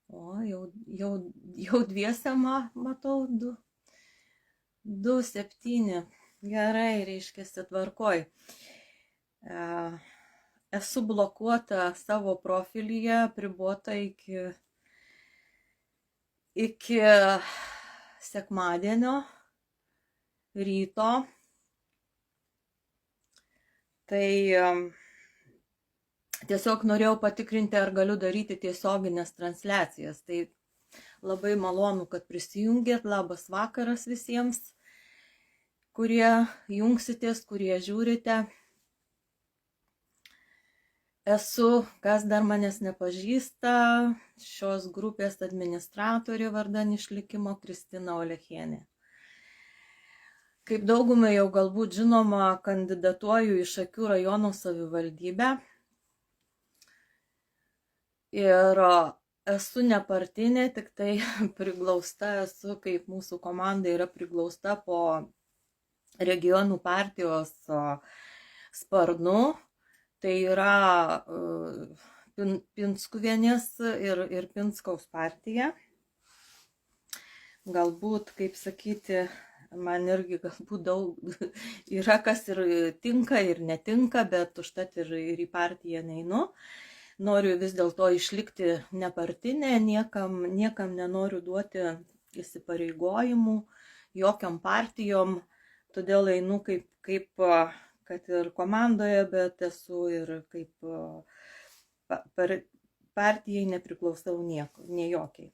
O, jau dviese matau 2, 7. Gerai, reiškia, tvarkoj. Esu blokuota savo profilyje, apribota iki sekmadienio ryto. Tai tiesiog norėjau patikrinti, ar galiu daryti tiesioginės transliacijas. Tai labai malonu, kad prisijungėt. Labas vakaras visiems, kurie jungsitės, kurie žiūrite. Esu, kas dar manęs nepažįsta, šios grupės administratorė vardan išlikimo Kristina Olechienė. Kaip daugumai jau galbūt žinoma, kandidatuoju į Šakių rajono savivaldybę. Ir esu nepartinė, tik tai priglausta esu, kaip mūsų komanda yra priglausta po regionų partijos sparnu. Tai yra Pinskuvienės ir Pinskaus partija. Galbūt, kaip sakyti, man irgi galbūt daug yra, kas ir tinka ir netinka, bet užtat ir į partiją neinu. Noriu vis dėlto išlikti nepartinė, niekam nenoriu duoti įsipareigojimų, jokiam partijom, todėl einu kaip kad ir komandoje, bet esu ir kaip partijai nepriklausau nei jokiai.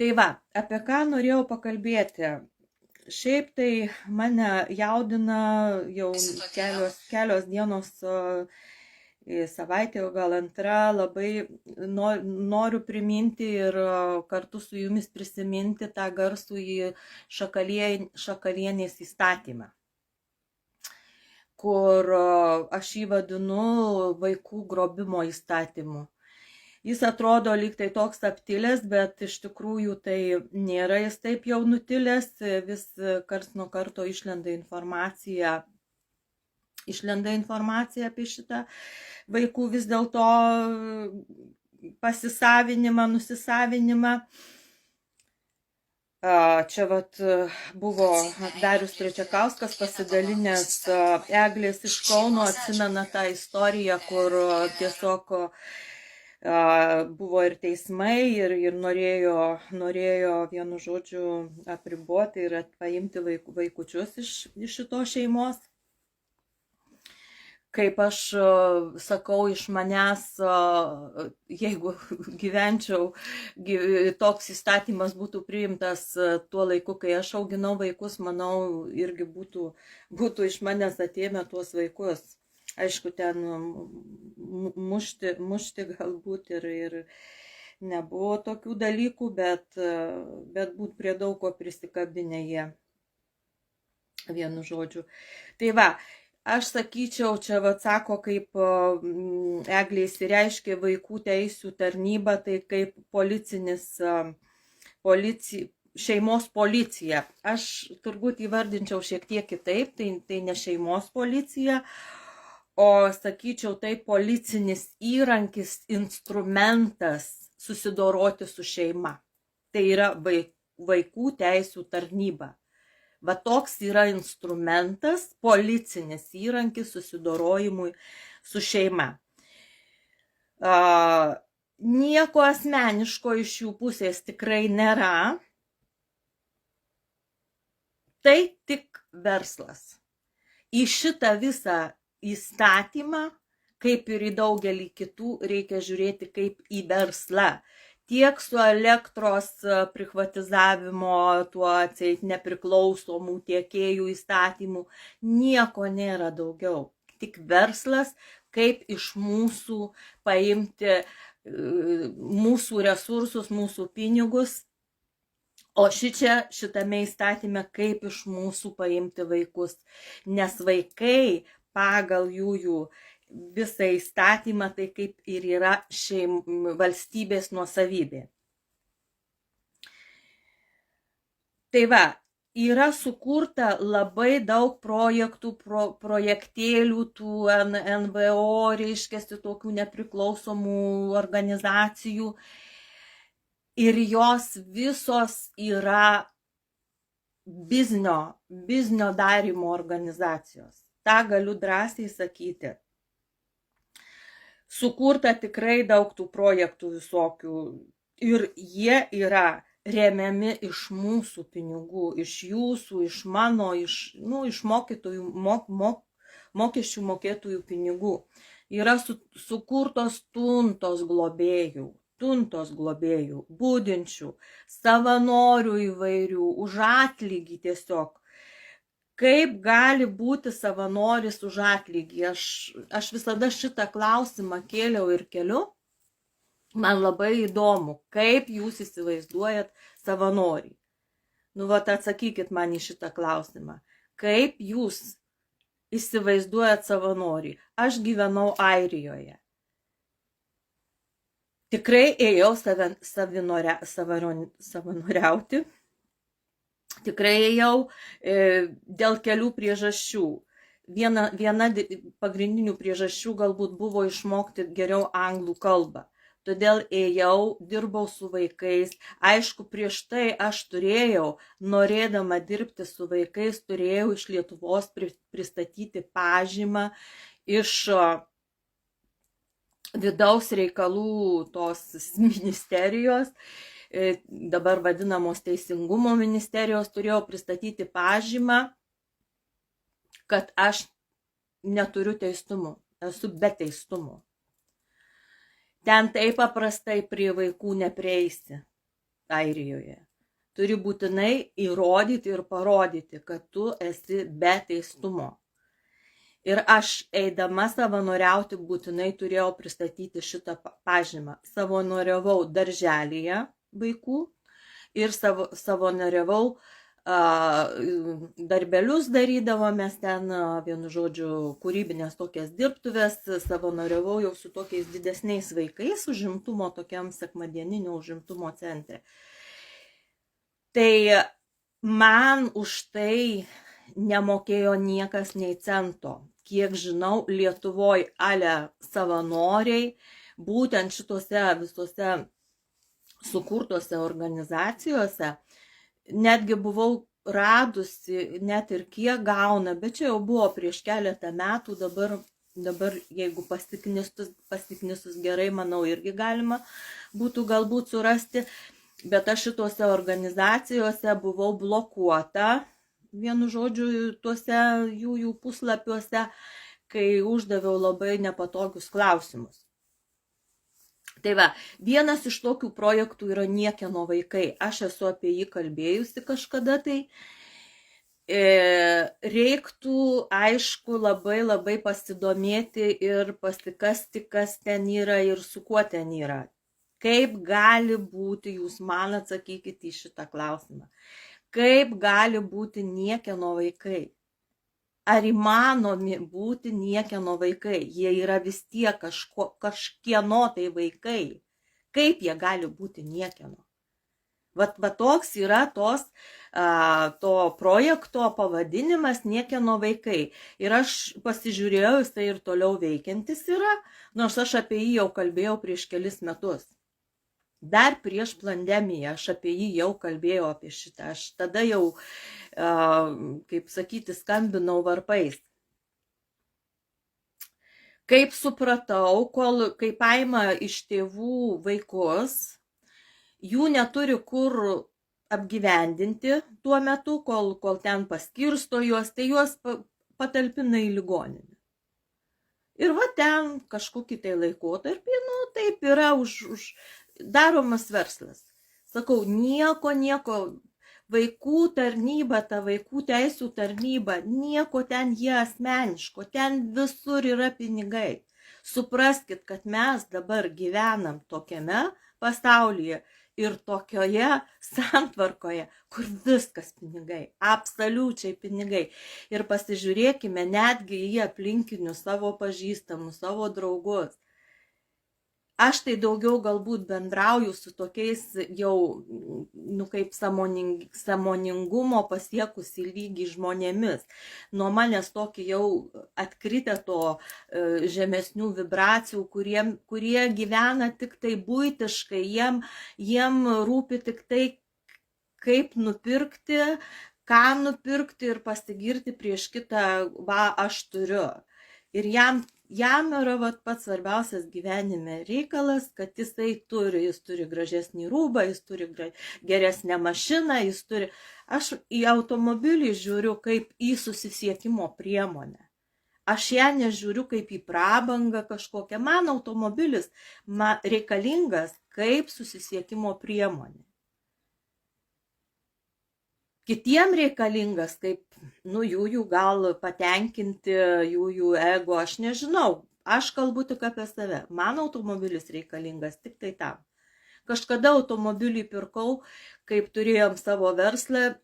Tai va, apie ką norėjau pakalbėti. Šiaip tai mane jaudina jau kelios dienos, savaitė, gal antra, labai noriu priminti ir kartu su jumis prisiminti tą garsųjį Šakalienės įstatymą, kur aš jį vadinu vaikų grobimo įstatymu. Jis atrodo lyg tai toks aptilęs, bet iš tikrųjų tai nėra jis taip jau nutilęs, vis karts nuo karto išlenda informacija apie šitą vaikų vis dėlto pasisavinimą, nusisavinimą. Čia buvo Darius Trečiakauskas pasidalinęs Eglės iš Kauno, atsimena tą istoriją, kur tiesiog buvo ir teismai ir norėjo vienu žodžiu apriboti ir paimti vaikučius iš šitos šeimos. Kaip aš sakau, iš manęs, jeigu gyvenčiau, toks įstatymas būtų priimtas tuo laiku, kai aš auginau vaikus, manau, irgi būtų iš manęs atėmę tuos vaikus. Aišku, ten mušti galbūt ir nebuvo tokių dalykų, bet būt prie daug ko prisikabinę jie, vienu žodžiu. Tai va. Aš sakyčiau, čia sako, kaip Eglė įsireiškė vaikų teisių tarnyba, tai kaip šeimos policija. Aš turbūt įvardinčiau šiek tiek kitaip, tai ne šeimos policija, o sakyčiau, tai policinis įrankis, instrumentas susidoroti su šeima. Tai yra vaikų teisių tarnyba. Va toks yra instrumentas, policinis įrankis susidorojimui su šeima. Nieko asmeniško iš jų pusės tikrai nėra. Tai tik verslas. Į šitą visą įstatymą, kaip ir į daugelį kitų, reikia žiūrėti kaip į verslą. Tiek su elektros privatizavimo, tuo atseit nepriklausomų tiekėjų įstatymų, nieko nėra daugiau. Tik verslas, kaip iš mūsų paimti mūsų resursus, mūsų pinigus, o šitame įstatyme, kaip iš mūsų paimti vaikus. Nes vaikai pagal jų visą įstatymą, tai kaip ir yra valstybės nuosavybė. Tai va, yra sukurta labai daug projektų, projektėlių, tų NVO, reiškiasi tokių nepriklausomų organizacijų. Ir jos visos yra biznio darymo organizacijos. Ta galiu drąsiai sakyti. Sukurta tikrai daug tų projektų visokių ir jie yra remiami iš mūsų pinigų, iš jūsų, iš mano, iš mokytojų, mokesčių mokėtojų pinigų. Yra sukurtos tuntos globėjų, budinčių, savanorių įvairių, už atlygį tiesiog. Kaip gali būti savanoris už atlygį? Aš visada šitą klausimą kėliau ir keliu. Man labai įdomu, kaip jūs įsivaizduojat savanorį. Atsakykit man į šitą klausimą. Kaip jūs įsivaizduojat savanorį? Aš gyvenau Airijoje. Tikrai ėjau savanoriauti. Tikrai ėjau dėl kelių priežasčių. Viena pagrindinių priežasčių galbūt buvo išmokti geriau anglų kalbą. Todėl ėjau, dirbau su vaikais. Aišku, prieš tai aš norėdama dirbti su vaikais, turėjau iš Lietuvos pristatyti pažymą iš vidaus reikalų tos ministerijos, dabar vadinamos Teisingumo ministerijos, turėjau pristatyti pažymą, kad aš neturiu teistumo, esu be teistumo. Ten taip paprastai prie vaikų neprieisi Airijoje. Turi būtinai įrodyti ir parodyti, kad tu esi be teistumo. Ir aš eidama savanoriauti būtinai turėjau pristatyti šitą pažymą. Savanoriavau darželyje vaikų ir savanoriavau darbelius darydavomės ten, vienu žodžiu, kūrybinės tokias dirbtuvės, savanoriavau jau su tokiais didesniais vaikais užimtumo, tokiam sekmadieninio užimtumo centre. Tai man už tai nemokėjo niekas nei cento. Kiek žinau, Lietuvoje savanoriai, būtent šitose visose sukurtose organizacijose, netgi buvau radusi, net ir kiek gauna, bet čia jau buvo prieš keletą metų, dabar jeigu pasiknisus gerai, manau, irgi galima būtų galbūt surasti, bet aš šitose organizacijose buvau blokuota, vienu žodžiu, tuose jų puslapiuose, kai uždaviau labai nepatogius klausimus. Tai va, vienas iš tokių projektų yra Niekieno vaikai. Aš esu apie jį kalbėjusi kažkada tai. Reiktų, aišku, labai pasidomėti ir pasikasti, kas ten yra ir su kuo ten yra. Kaip gali būti, jūs man atsakykite į šitą klausimą, kaip gali būti Niekieno vaikai? Ar įmanomi būti Niekieno vaikai? Jie yra vis tiek kažkieno tai vaikai. Kaip jie gali būti Niekieno? Va toks yra to projekto pavadinimas Niekieno vaikai. Ir aš pasižiūrėjau, jisai ir toliau veikiantis yra, nors aš apie jį jau kalbėjau prieš kelis metus. Dar prieš pandemiją aš apie jį jau kalbėjau apie šitą. Aš tada jau, kaip sakyti, skambinau varpais. Kaip supratau, kai paima iš tėvų vaikus, jų neturi kur apgyvendinti tuo metu, kol ten paskirsto juos, tai juos patalpina į ligoninę. Ir va ten kažkokį tai laikotarpį, taip yra daromas verslas. Sakau, nieko, vaikų tarnyba, ta vaikų teisų tarnyba, nieko ten jie asmeniško, ten visur yra pinigai. Supraskit, kad mes dabar gyvenam tokiame pasaulyje ir tokioje santvarkoje, kur viskas pinigai, absoliučiai pinigai. Ir pasižiūrėkime netgi į aplinkinius savo pažįstamus, savo draugus. aš tai daugiau galbūt bendrauju su tokiais jau, kaip sąmoningumo pasiekusi lygį žmonėmis. Nuo manęs tokį jau atkritę to žemesnių vibracijų, kurie gyvena tik tai buitiškai, jiem rūpi tik tai, kaip nupirkti, ką nupirkti ir pasigirti prieš kitą, va, aš turiu. Ir jam yra pats svarbiausias gyvenime reikalas, kad jis turi gražesnį rūbą, jis turi geresnę mašiną, Aš į automobilį žiūriu kaip į susisiekimo priemonę. Aš ją nežiūriu kaip į prabangą kažkokią. Man automobilis reikalingas kaip susisiekimo priemonė. Kitiem reikalingas kaip, jų gal patenkinti, jų ego, aš nežinau. Aš kalbu tik apie save. Man automobilis reikalingas tik tai tam. Kažkada automobilį pirkau, kaip turėjom savo verslą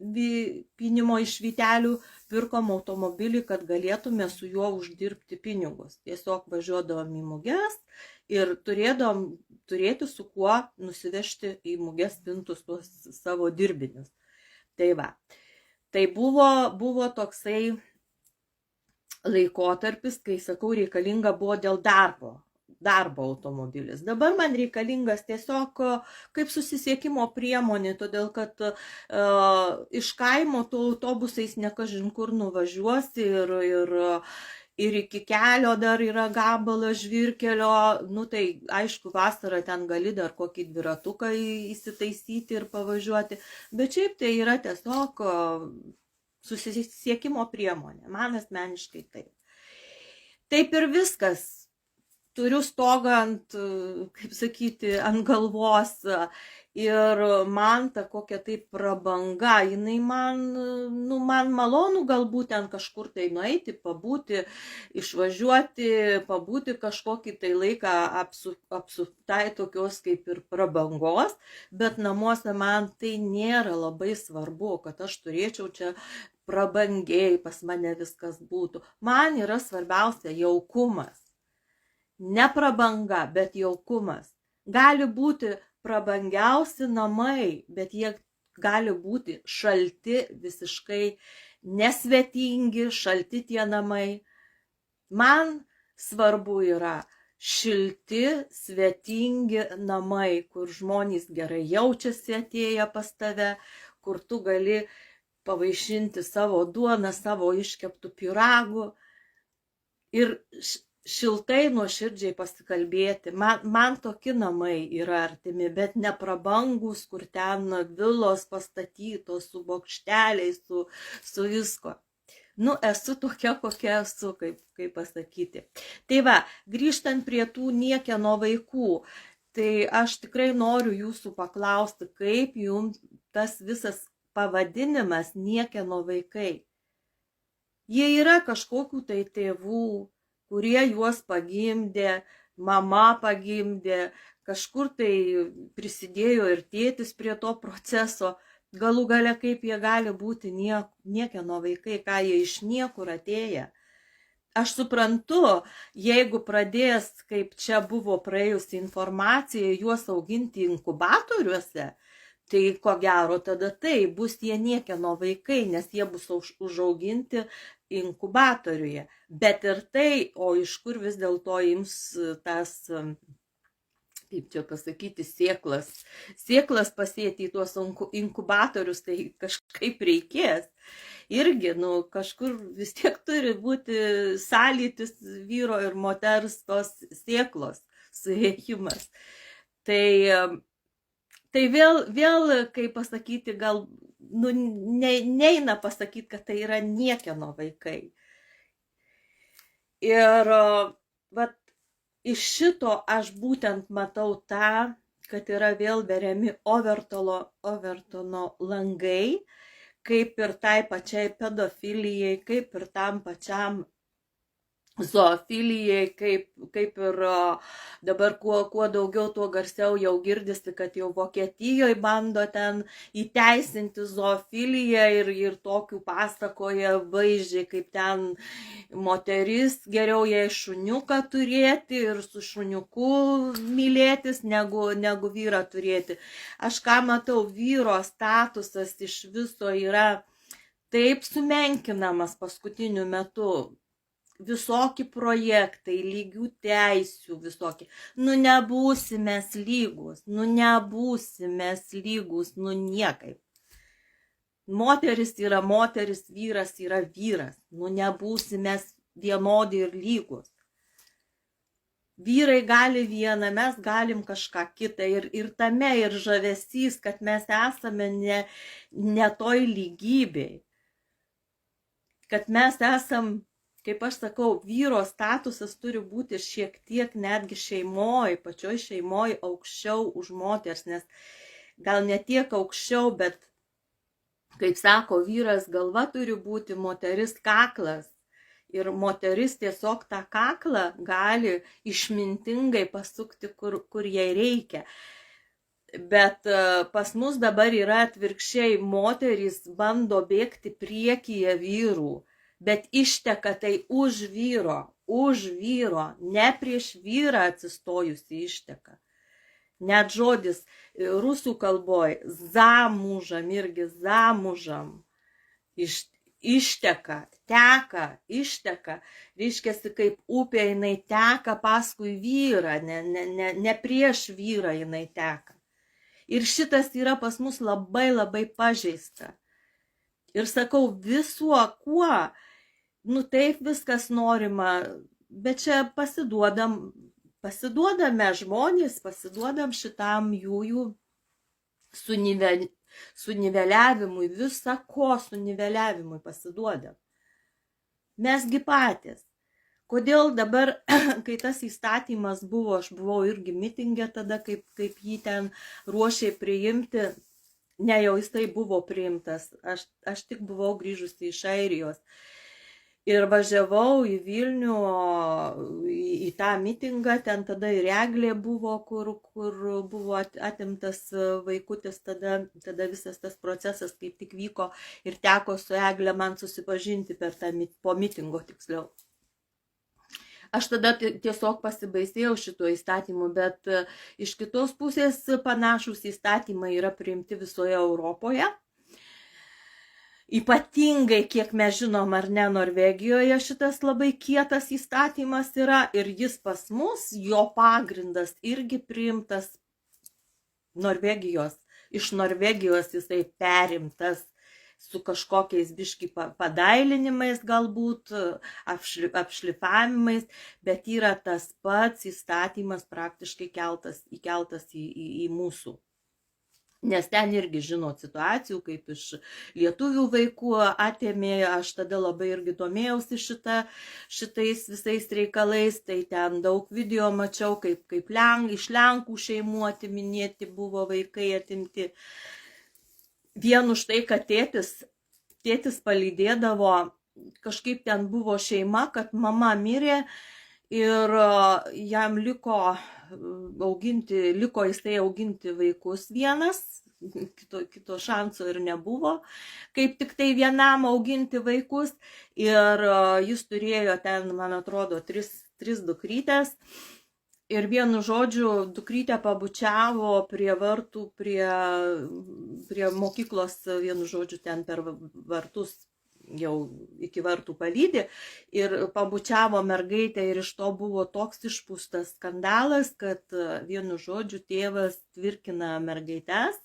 pynimo iš vytelių, pirkom automobilį, kad galėtume su juo uždirbti pinigus. Tiesiog važiuodavom į muges ir turėdom turėti su kuo nusivežti į muges pintus tuos savo dirbinius. Tai va, tai buvo toksai laikotarpis, kai, sakau, reikalinga buvo dėl darbo automobilis. Dabar man reikalingas tiesiog kaip susisiekimo priemonė, todėl kad iš kaimo tu autobusais nekažin kur nuvažiuosi ir iki kelio dar yra gabalas žvyrkelio, tai aišku, vasarą ten gali dar kokį dviratuką įsitaisyti ir pavažiuoti, bet šiaip tai yra tiesiog susisiekimo priemonė, man asmeniškai taip. Taip ir viskas. Turiu stogą ant galvos ir man ta kokia tai prabanga, jinai man malonu galbūt ten kažkur tai nueiti, pabūti, išvažiuoti, pabūti kažkokį tai laiką apsuptai tokios kaip ir prabangos, bet namuose man tai nėra labai svarbu, kad aš turėčiau čia prabangiai pas mane viskas būtų. Man yra svarbiausia jaukumas. Ne prabanga, bet jaukumas. Gali būti prabangiausi namai, bet jie gali būti šalti, visiškai nesvetingi, šalti tie namai. Man svarbu yra šilti, svetingi namai, kur žmonės gerai jaučiasi atėję pas tave, kur tu gali pavaišinti savo duoną, savo iškeptų pyragų ir šiltai nuoširdžiai pasikalbėti. Man tokie namai yra artimi, bet ne prabangus, kur ten vilos pastatytos su bokšteliais, su visko. Esu tokia, kokia esu, kaip pasakyti. Tai va, grįžtant prie tų niekieno vaikų, tai aš tikrai noriu jūsų paklausti, kaip jums tas visas pavadinimas niekieno vaikai. Jie yra kažkokių tai tėvų, kurie juos pagimdė, mama pagimdė, kažkur tai prisidėjo ir tėtis prie to proceso. Galų gale kaip jie gali būti niekieno vaikai, ką jie iš niekur atėję. Aš suprantu, jeigu pradės, kaip čia buvo praėjusi informacija, juos auginti inkubatoriuose, tai ko gero tada tai bus jie niekieno vaikai, nes jie bus užauginti inkubatoriuje. Bet ir tai, o iš kur vis dėlto ims tas, kaip čia pasakyti, sėklas pasėti į tuos inkubatorius, tai kažkaip reikės. Irgi, kažkur vis tiek turi būti sąlytis vyro ir moters tos sėklos suėjimas. Tai vėl, kaip pasakyti, gal neina pasakyti, kad tai yra niekieno vaikai. Ir iš šito aš būtent matau tą, kad yra vėl veriami Overtono langai, kaip ir tai pačiai pedofilijai, kaip ir tam pačiam zoofilijai, kaip ir dabar kuo daugiau, tuo garsiau jau girdisi, kad jau Vokietijoje bando ten įteisinti zoofiliją ir tokių pasakoja vaizdžiai, kaip ten moteris geriau jai šuniuką turėti ir su šuniuku mylėtis, negu vyrą turėti. Aš ką matau, vyro statusas iš viso yra taip sumenkinamas paskutiniu metu. Visokie projektai, lygių teisių visokie. Nebūsim mes lygus, nebūsim mes lygus, niekaip. Moteris yra moteris, vyras yra vyras. Nebūsim mes vienodi ir lygus. Vyrai gali vieną, mes galim kažką kitą. Ir tame ir žavesys, kad mes esame ne toj lygybei. Kad mes esam, kaip aš sakau, vyro statusas turi būti šiek tiek netgi šeimoje, pačioj šeimoje aukščiau už moters, nes gal ne tiek aukščiau, bet, kaip sako, vyras galva turi būti, moteris kaklas. Ir moteris tiesiog tą kaklą gali išmintingai pasukti, kur jai reikia. Bet pas mus dabar yra atvirkščiai, moterys bando bėgti priekyje vyrų. Bet išteka tai už vyro, ne prieš vyrą atsistojusi išteka. Net žodis rusų kalboje zamužam irgi zamužam išteka, teka, išteka. Reiškiasi, kaip upė jinai teka paskui vyrą, ne prieš vyrą jinai teka. Ir šitas yra pas mus labai labai pažeista. Ir sakau, visuo kuo, taip viskas norima, bet čia pasiduodame žmonės, pasiduodam šitam jų suniveliavimui, visako suniveliavimui pasiduodam. Mesgi patys. Kodėl dabar, kai tas įstatymas buvo, aš buvau irgi mitinge tada, kaip jį ten ruošė priimti, ne jau jisai buvo priimtas, aš tik buvau grįžusi iš Airijos. Ir važiavau į Vilnių, į tą mitingą, ten tada ir Eglė buvo, kur buvo atimtas vaikutis, tada visas tas procesas kaip tik vyko ir teko su Egle man susipažinti po mitingo tiksliau. Aš tada tiesiog pasibaisėjau šituo įstatymu, bet iš kitos pusės panašus įstatymai yra priimti visoje Europoje. Ypatingai, kiek mes žinom ar ne, Norvegijoje šitas labai kietas įstatymas yra ir jis pas mus, jo pagrindas irgi priimtas Norvegijos. Iš Norvegijos jisai perimtas su kažkokiais biški padailinimais galbūt, apšlifavimais, bet yra tas pats įstatymas praktiškai įkeltas į mūsų. Nes ten irgi žinot situacijų, kaip iš lietuvių vaikų atėmė, aš tada labai irgi domėjausi šitais visais reikalais, tai ten daug video mačiau, kaip iš Lenkų šeimų atiminėti buvo vaikai atimti. Vien už tai, kad tėtis palydėdavo, kažkaip ten buvo šeima, kad mama mirė ir jam liko jisai auginti vaikus vienas, kito šanso ir nebuvo, kaip tik tai vienam auginti vaikus ir jis turėjo ten, man atrodo, tris dukrytes. Ir vienu žodžiu, dukrytę pabučiavo prie vartų, prie mokyklos, vienu žodžiu, ten per vartus, jau iki vartų palydė, ir pabučiavo mergaitę ir iš to buvo toks išpūstas skandalas, kad vienu žodžiu tėvas tvirkina mergaites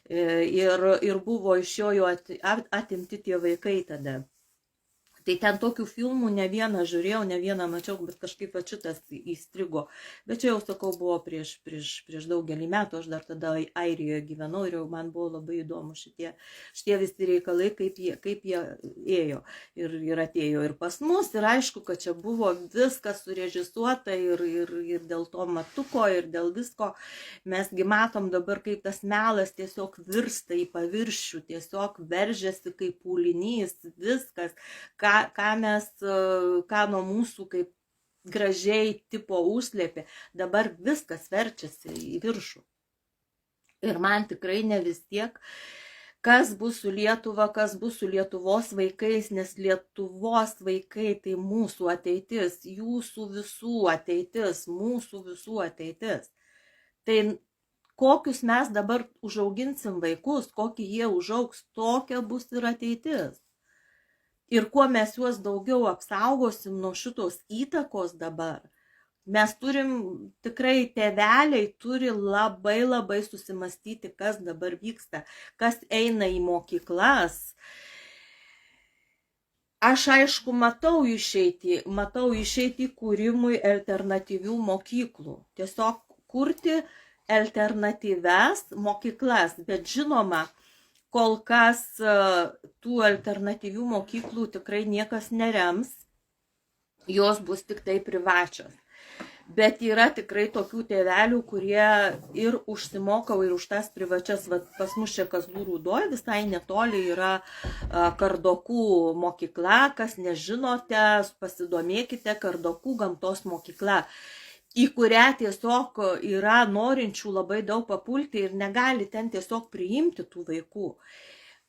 ir buvo iš jo atimti tie vaikai tada. Tai ten tokių filmų ne vieną žiūrėjau, ne vieną mačiau, bet kažkaip šitas įstrigo. Bet čia jau sakau, buvo prieš daugelį metų, aš dar tada Airijoje gyvenau ir jau man buvo labai įdomu šitie visi reikalai, kaip jie ėjo ir atėjo ir pas mus. Ir aišku, kad čia buvo viskas surežisuota ir dėl to matuko ir dėl visko. Mesgi matom dabar, kaip tas melas tiesiog virsta į paviršių, tiesiog veržiasi kaip pūlinys, viskas, ką ką nuo mūsų kaip gražiai tipo užslėpė, dabar viskas verčiasi į viršų. Ir man tikrai ne vis tiek, kas bus su Lietuva, kas bus su Lietuvos vaikais, nes Lietuvos vaikai tai mūsų ateitis, jūsų visų ateitis, mūsų visų ateitis. Tai kokius mes dabar užauginsim vaikus, kokį jie užaugs, tokia bus ir ateitis. Ir kuo mes juos daugiau apsaugosim nuo šitos įtakos dabar, mes turim, tikrai tėveliai turi labai labai susimastyti, kas dabar vyksta, kas eina į mokyklas. Aš aišku matau išeitį kūrimui alternatyvių mokyklų. Tiesiog kurti alternatyves mokyklas, bet žinoma, kol kas tų alternatyvių mokyklų tikrai niekas nerems, jos bus tik tai privačios. Bet yra tikrai tokių tėvelių, kurie ir užsimokau ir už tas privačias, pas mus čia Kazlų Rūdoj, visai netoli yra Kardokų mokykla, kas nežinote, pasidomėkite, Kardokų gamtos mokykla, į kurią tiesiog yra norinčių labai daug papulti ir negali ten tiesiog priimti tų vaikų.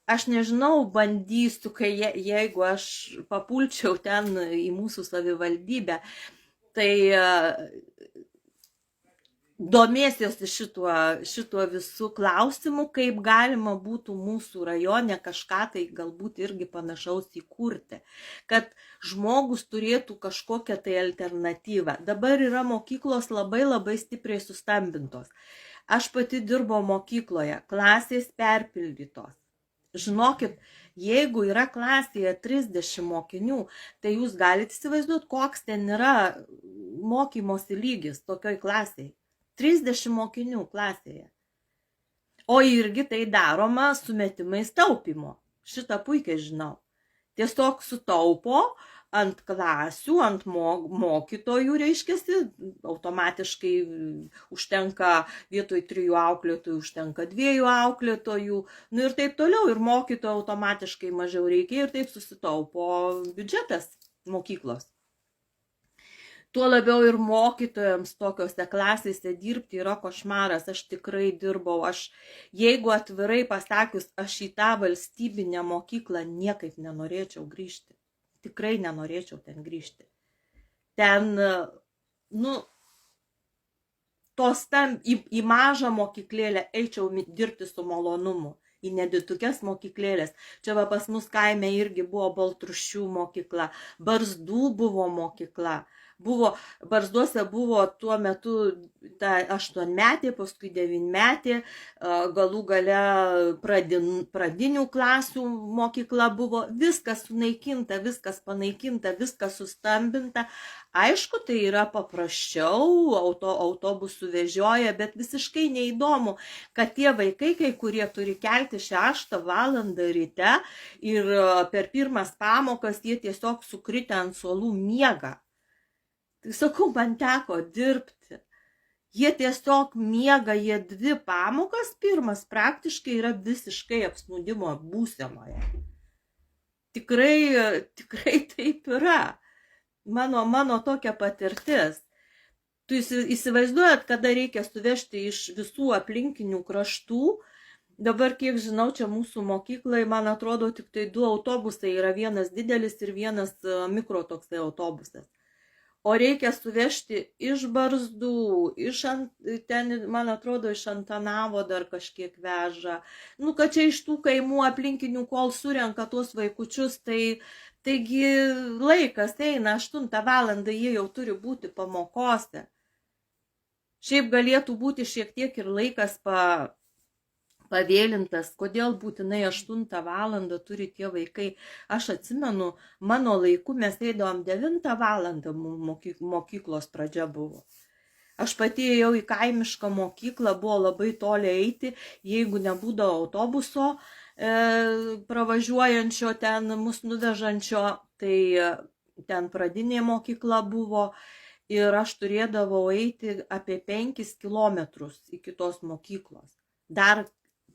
Aš nežinau, bandysiu, jeigu aš papulčiau ten į mūsų savivaldybę, tai domėsiuosi šituo visų klausimu, kaip galima būtų mūsų rajone kažką tai galbūt irgi panašaus įkurti, kad žmogus turėtų kažkokią tai alternatyvą. Dabar yra mokyklos labai labai stipriai sustambintos. Aš pati dirbau mokykloje, klasės perpildytos. Žinokit, jeigu yra klasėje 30 mokinių, tai jūs galite įsivaizduoti, koks ten yra mokymosi lygis tokioj klasėje. 30 mokinių klasėje. O irgi tai daroma sumetimais taupimo. Šitą puikiai žinau. Tiesiog sutaupo ant klasių, ant mokytojų, reiškiasi, automatiškai užtenka vietoj 3 auklėtojų, užtenka 2 auklėtojų, nu ir taip toliau, ir mokytojų automatiškai mažiau reikia ir taip susitaupo biudžetas mokyklos. Tuo labiau ir mokytojams tokiose klasėse dirbti yra košmaras. Aš tikrai dirbau, jeigu atvirai pasakius, aš į tą valstybinę mokyklą niekaip nenorėčiau grįžti. Tikrai nenorėčiau ten grįžti. Ten, į mažą mokyklėlę eičiau dirbti su malonumu, į nedidukes mokyklėlės. Čia pas mus kaime irgi buvo Baltrušių mokykla, Barzdų buvo mokykla. Barzduose buvo tuo metu ta 8-metė, paskui 9-metė, galų gale pradinių klasių mokykla buvo, viskas sunaikinta, viskas panaikinta, viskas sustambinta. Aišku, tai yra paprasčiau, autobusų vežioja, bet visiškai neįdomu, kad tie vaikai, kai kurie turi kelti 6 valandą ryte ir per pirmas pamokas jie tiesiog sukritę ant suolų miega. Tai sakau, man teko dirbti. Jie tiesiog miega, jie 2 pamokas, pirmas praktiškai yra visiškai apsnūdimo būsenoje. Tikrai taip yra. Mano tokia patirtis. Tu įsivaizduojat, kada reikia suvežti iš visų aplinkinių kraštų. Dabar, kiek žinau, čia mūsų mokyklai, man atrodo, tik tai 2 autobusai yra, vienas didelis ir vienas mikro toksai autobusas. O reikia suvežti iš Barzdų, ten, man atrodo, iš Antanavo dar kažkiek veža. Kad čia iš tų kaimų aplinkinių, kol surenka tuos vaikučius, taigi laikas eina, 8 valandą jie jau turi būti pamokose. Šiaip galėtų būti šiek tiek ir laikas pavėlintas, kodėl būtinai 8 valandą turi tie vaikai. Aš atsimenu, mano laiku mes eidavom 9 valandą, mokyklos pradžia buvo. Aš pati ėjau į kaimišką mokyklą, buvo labai toli eiti, jeigu nebūdavo autobuso pravažiuojančio ten, mus nuvežančio, tai ten pradinė mokykla buvo ir aš turėdavau eiti apie 5 kilometrus iki tos mokyklos. Dar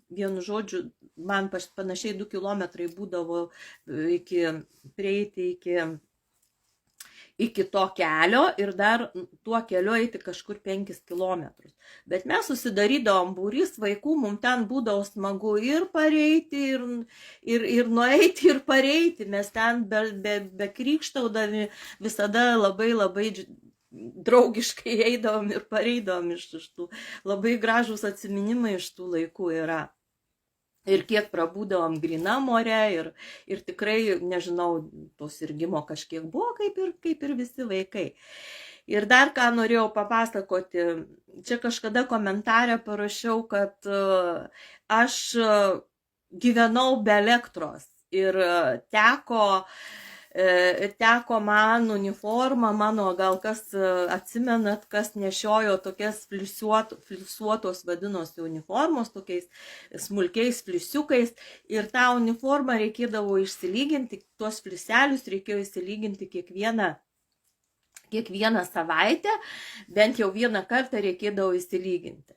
vienu žodžiu, man panašiai 2 kilometrai būdavo prieiti iki to kelio ir dar tuo keliu eiti kažkur 5 kilometrus. Bet mes susidarydavom būrys vaikų, mums ten būdavo smagu ir pareiti, ir nueiti, ir pareiti. Mes ten be krykštaudami visada labai draugiškai eidavom ir pareidavom iš tų. Labai gražus atsiminimai iš tų laikų yra. Ir kiek prabūdavom grynam ore ir tikrai, nežinau, to sirgimo kažkiek buvo, kaip ir visi vaikai. Ir dar ką norėjau papasakoti, čia kažkada komentarę parašiau, kad aš gyvenau be elektros ir teko man uniformą, mano gal kas atsimenat, kas nešiojo tokias flisuotos vadinosi uniformos, tokiais smulkiais flisiukais, ir tą uniformą reikėdavo išsilyginti, tuos fliselius reikėjo išsilyginti kiekvieną savaitę, bent jau vieną kartą reikėdavo išsilyginti.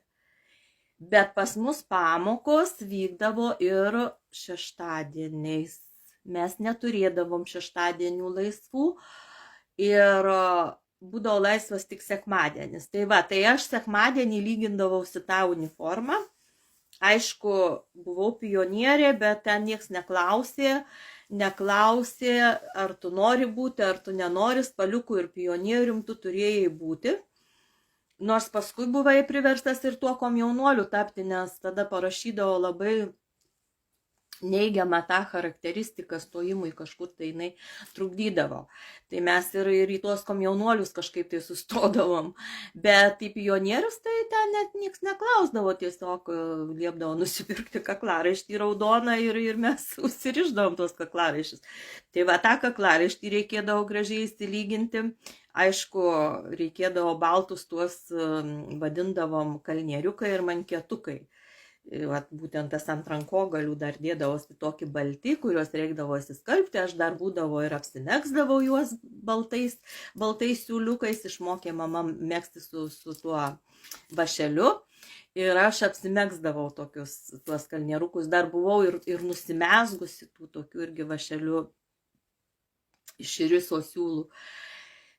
Bet pas mus pamokos vykdavo ir šeštadieniais. Mes neturėdavom šeštadienių laisvų ir būdavo laisvas tik sekmadienis. Tai aš sekmadienį lygindavausi tą uniformą. Aišku, buvau pionierė, bet ten nieks neklausė, ar tu nori būti, ar tu nenori, spaliukų ir pionierium tu turėjai būti. Nors paskui buvai priverstas ir tuo komjaunuoliu tapti, nes tada parašydavo labai neigiamą tą charakteristiką stojimui, kažkur tai jinai trukdydavo. Tai mes ir į tuos komjaunuolius kažkaip tai sustodavom. Bet į pionierius tai ten net nieks neklausdavo, tiesiog liepdavo nusipirkti kaklaraištį raudoną ir mes užsirišdavom tuos kaklaraiščius. Tai tą kaklaraištį reikėdavo gražiai įsilyginti. Aišku, reikėdavo baltus tuos vadindavom kalnieriukai ir manketukai. Būtent tas ant rankogalių dar dėdavosi tokį balti, kuriuos reikdavo įsiskalbti, aš dar būdavo ir apsimegsdavau juos baltais siūliukais, išmokė mama megzti su tuo vašeliu ir aš apsimegsdavau tuos kalnierukus, dar buvau ir nusimezgusi tų tokių irgi vašelių iš iriso siūlų.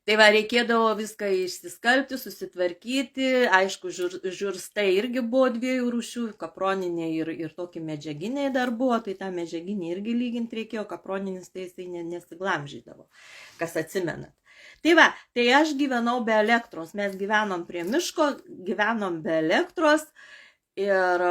Tai reikėdavo viską išsiskalbti, susitvarkyti, aišku, žurstai irgi buvo 2 rūšių, kaproninė ir tokie medžiaginiai dar buvo, tai tą medžiaginį irgi lyginti reikėjo, kaproninis tai jisai nesiglamžydavo, kas atsimenat. Tai aš gyvenau be elektros, mes gyvenom prie miško, gyvenom be elektros ir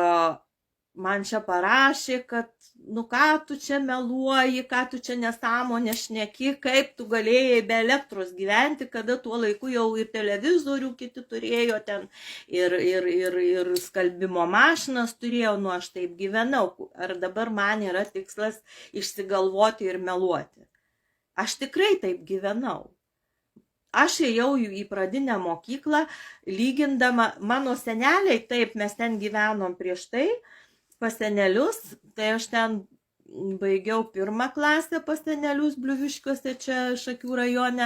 man čia parašė, kad ką tu čia meluoji, ką tu čia nesąmonę šneki, kaip tu galėjai be elektros gyventi, kada tuo laiku jau ir televizorių kiti turėjo ten, ir skalbimo mašinas turėjo, aš taip gyvenau. Ar dabar man yra tikslas išsigalvoti ir meluoti? Aš tikrai taip gyvenau. Aš ėjau į pradinę mokyklą, lygindama, mano seneliai, taip, mes ten gyvenom prieš tai, pas senelius, tai aš ten baigiau 1 klasę pas senelius Bliuviškiuose, čia Šakių rajone,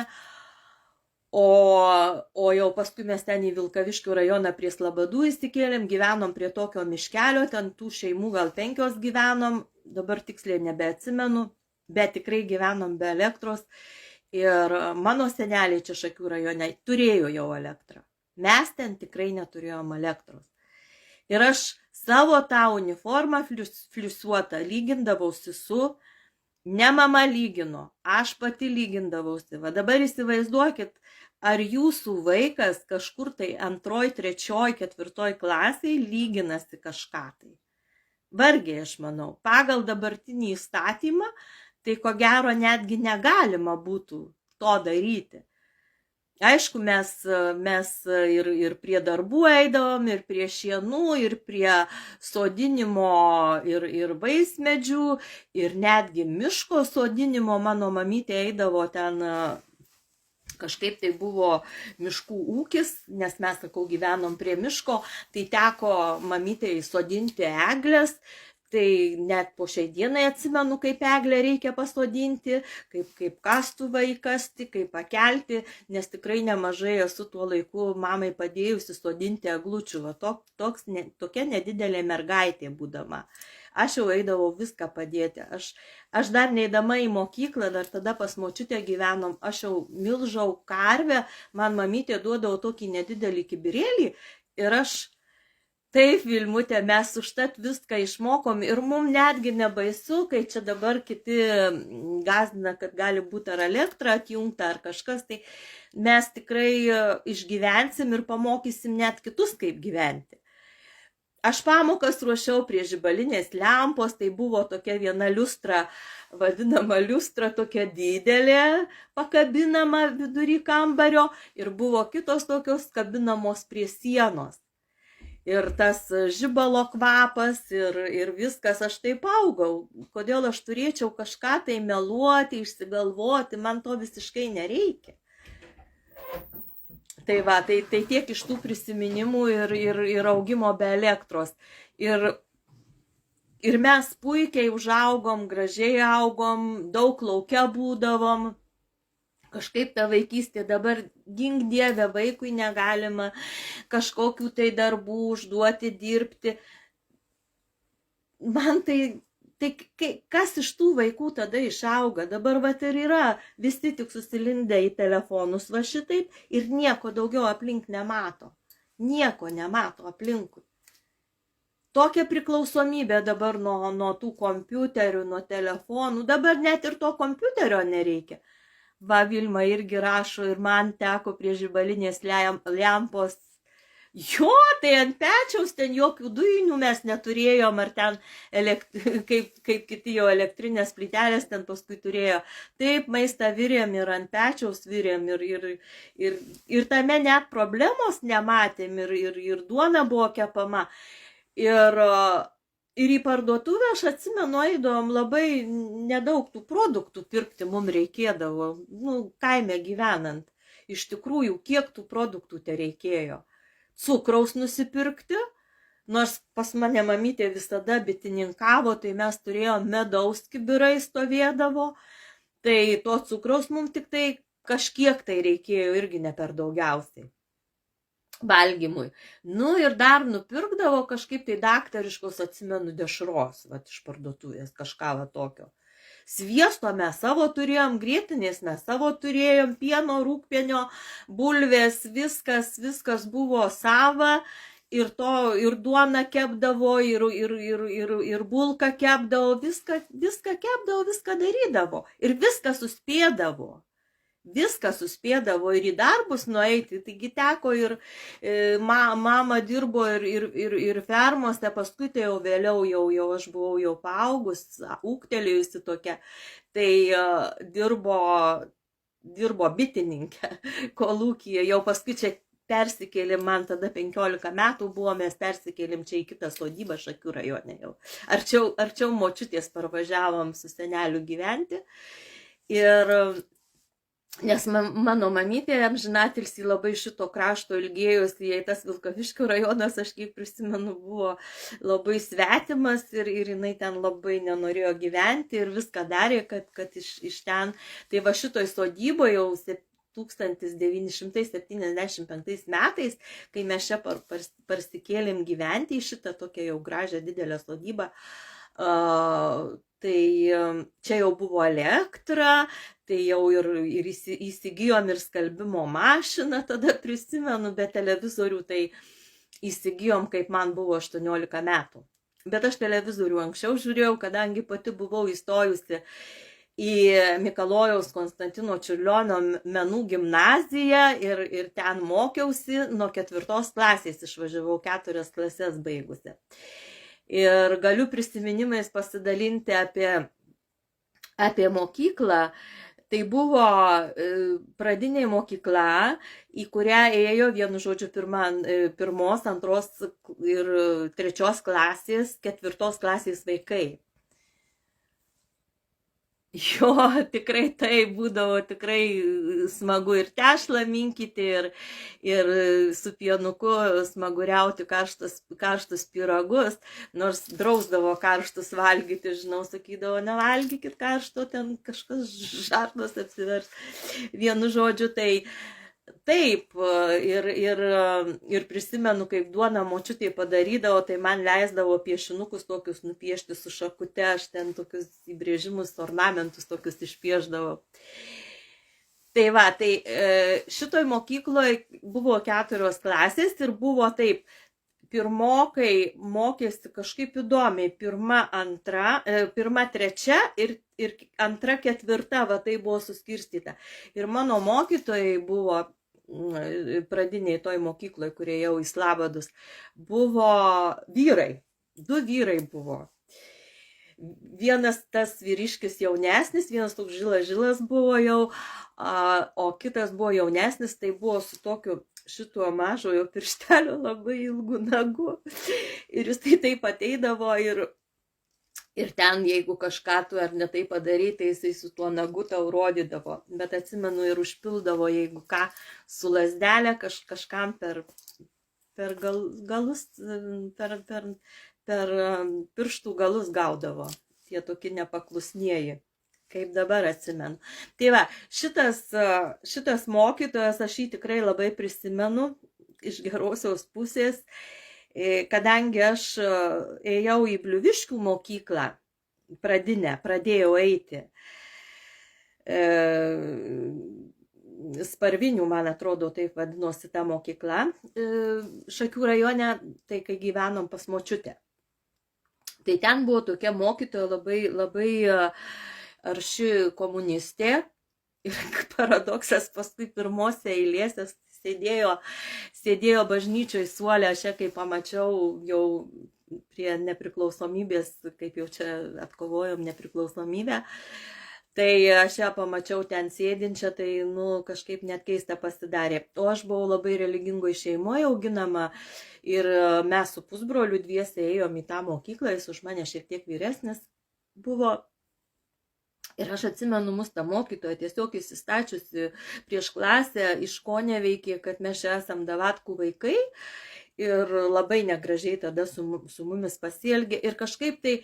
o jau paskui mes ten į Vilkaviškių rajoną prie Slabadų įsikėlėm, gyvenom prie tokio miškelio, ten tų šeimų gal 5 gyvenom, dabar tiksliai nebeatsimenu, bet tikrai gyvenom be elektros ir mano seneliai čia Šakių rajone turėjo jau elektrą. Mes ten tikrai neturėjom elektros. Ir aš savo tą uniformą flisuotą lygindavausi ne mama lygino, aš pati lygindavausi. Dabar įsivaizduokit, ar jūsų vaikas kažkur tai 2., 3., 4. klasiai lyginasi kažką tai. Vargiai, aš manau, pagal dabartinį įstatymą, tai ko gero netgi negalima būtų to daryti. Aišku, mes ir prie darbų eidavom, ir prie šienų, ir prie sodinimo, ir vaismedžių, ir netgi miško sodinimo. Mano mamytė eidavo ten, kažkaip tai buvo miškų ūkis, nes mes, sakau, gyvenom prie miško, tai teko mamytei sodinti eglės. Tai net po šiai dienai atsimenu, kaip eglę reikia pasodinti, kaip kastuvą įkasti, kaip pakelti, nes tikrai nemažai esu tuo laiku mamai padėjusi sodinti eglučių. Va, tokia nedidelė mergaitė būdama. Aš jau eidavau viską padėti. Aš dar neidama į mokyklą, dar tada pas močiutę gyvenom, aš jau milžau karvę, man mamytė duodavo tokį nedidelį kibirėlį ir aš taip, Vilmutė, mes užtat viską išmokom ir mums netgi nebaisu, kai čia dabar kiti gąsdina, kad gali būti ar elektra atjungta ar kažkas, tai mes tikrai išgyvensim ir pamokysim net kitus, kaip gyventi. Aš pamokas ruošiau prie žibalinės lempos, tai buvo tokia viena liustra, vadinama liustra, tokia didelė, pakabinama vidury kambario ir buvo kitos tokios kabinamos prie sienos. Ir tas žibalo kvapas ir viskas, aš taip augau. Kodėl aš turėčiau kažką tai meluoti, išsigalvoti, man to visiškai nereikia. Tai va, tai tiek iš tų prisiminimų ir augimo be elektros. Ir mes puikiai užaugom, gražiai augom, daug lauke būdavom. Kažkaip ta vaikystė dabar, gink Dieve, vaikui negalima kažkokių tai darbų užduoti, dirbti. Man tai kas iš tų vaikų tada išauga? Dabar vat ir yra, visi tik susilindę į telefonus va šitaip ir nieko daugiau aplink nemato. Nieko nemato aplinkui. Tokia priklausomybė dabar nuo tų kompiuterių, nuo telefonų. Dabar net ir to kompiuterio nereikia. Va, Vilma irgi rašo ir man teko prie žibalinės lempos. Jo, tai ant pečiaus ten jokių dujinių mes neturėjom, ar ten kaip kiti jau elektrinės plytelės ten paskui turėjo. Taip, maistą virėm ir ant pečiaus virėm ir tame net problemos nematėm ir duona buvo kepama. Ir į parduotuvę, aš atsimenu, eidavom labai nedaug tų produktų pirkti, mums reikėdavo, kaime gyvenant. Iš tikrųjų, kiek tų produktų te reikėjo. Cukraus nusipirkti, nors pas mane mamytė visada bitininkavo, tai mes turėjom medaus kibirai stovėdavo, tai to cukraus mums tik tai kažkiek tai reikėjo, irgi ne per daugiausiai. Valgymui. Ir dar nupirkdavo kažkaip tai daktariškos, atsimenu, dešros, iš parduotuvės, kažką tokio. Sviesto mes savo turėjom, grietinės mes savo turėjom, pieno, rūgpienio, bulvės, viskas buvo sava, ir duona kepdavo, ir bulka kepdavo, viską kepdavo, viską darydavo, ir viską suspėdavo. Viską suspėdavo ir į darbus nueiti, taigi teko ir mama dirbo ir fermose, paskui tai jau vėliau jau aš buvau jau paaugus, ūgtelėjusi tokia, tai dirbo bitininkė kolūkyje, jau paskui čia persikėlėm, man tada 15 metų buvo, mes persikėlėm čia į kitą sodybą Šakių rajone jau. Arčiau močiutės parvažiavom su seneliu gyventi nes mano mamytė amžinatilsį labai šito krašto ilgėjosi, jai tas Vilkaviškio rajonas, aš kiek prisimenu, buvo labai svetimas ir jinai ten labai nenorėjo gyventi ir viską darė, kad iš ten. Tai va šitoj sodyboje jau 1975 metais, kai mes čia parsikėlėm gyventi į šitą tokią jau gražią didelę sodybą, tai čia jau buvo elektra, tai jau ir įsigijom ir skalbimo mašiną, tada prisimenu, be televizorių tai įsigijom, kaip man buvo 18 metų. Bet aš televizorių anksčiau žiūrėjau, kadangi pati buvau įstojusi į Mikalojaus Konstantino Čiurlionio menų gimnaziją ir ten mokiausi, nuo 4 klasės išvažiavau, 4 klases baigusi. Ir galiu prisiminimais pasidalinti apie mokyklą. Tai buvo pradinė mokykla, į kurią ėjo, vienu žodžiu, 1, 2 ir 3 klasės, 4 klasės vaikai. Jo, tikrai tai būdavo tikrai smagu ir tešlą minkyti, ir su pienuku smaguriauti karštus pyragus, nors drausdavo karštus valgyti, žinau, sakydavo, nevalgykit karšto, ten kažkas žarnos apsivers. Vienu žodžiu, tai taip, ir prisimenu, kaip duoną močiutė padarydavo, tai man leisdavo piešinukus tokius nupiešti su šakute, aš ten tokius įbrėžimus, ornamentus tokius išpieždavau. Tai va, tai šitoj mokykloje buvo 4 klasės ir buvo taip, pirmokai mokėsi kažkaip įdomiai, pirma, 3 ir 2, 4, va tai buvo suskirstyta. Ir mano mokytojai buvo pradiniai toj mokykloje, kurie jau į Slavadus, buvo vyrai, 2 vyrai buvo. Vienas tas vyriškis jaunesnis, vienas toks žilas buvo jau, o kitas buvo jaunesnis, tai buvo su tokiu šituo mažojo pirštelio labai ilgu nagu. Ir jis tai taip ateidavo ir ten, jeigu kažką tu ar ne tai padarai, tai jisai su tuo nagu tau rodydavo. Bet atsimenu ir užpildavo, jeigu ką, su lasdelė kažkam per galus, per pirštų galus gaudavo. Tie tokie nepaklusnieji, kaip dabar atsimenu. Tai va, šitas mokytojas, aš jį tikrai labai prisimenu iš gerosios pusės, kadangi aš ėjau į Bliuviškių mokyklą pradinę, pradėjau eiti. Sparvinių, man atrodo, taip vadinosi ta mokykla, Šakių rajone, tai kai gyvenom pas močiutę. Tai ten buvo tokia mokytoja labai arši komunistė ir paradoksas, paskui pirmose eilėse sėdėjo bažnyčioj suole, aš ją kai pamačiau jau prie nepriklausomybės, kaip jau čia atkovojom nepriklausomybę, tai aš ją pamačiau ten sėdinčią, tai kažkaip net keista pasidarė. O aš buvau labai religingoje šeimoje auginama ir mes su pusbroliu dviese ėjom į tą mokyklą, jis už mane šiek tiek vyresnis buvo. Ir aš atsimenu, mus tą mokytoją tiesiog įsistačiusi prieš klasę iškoneveikė, kad mes čia esam davatkų vaikai ir labai negražiai tada su mumis pasielgė. Ir kažkaip tai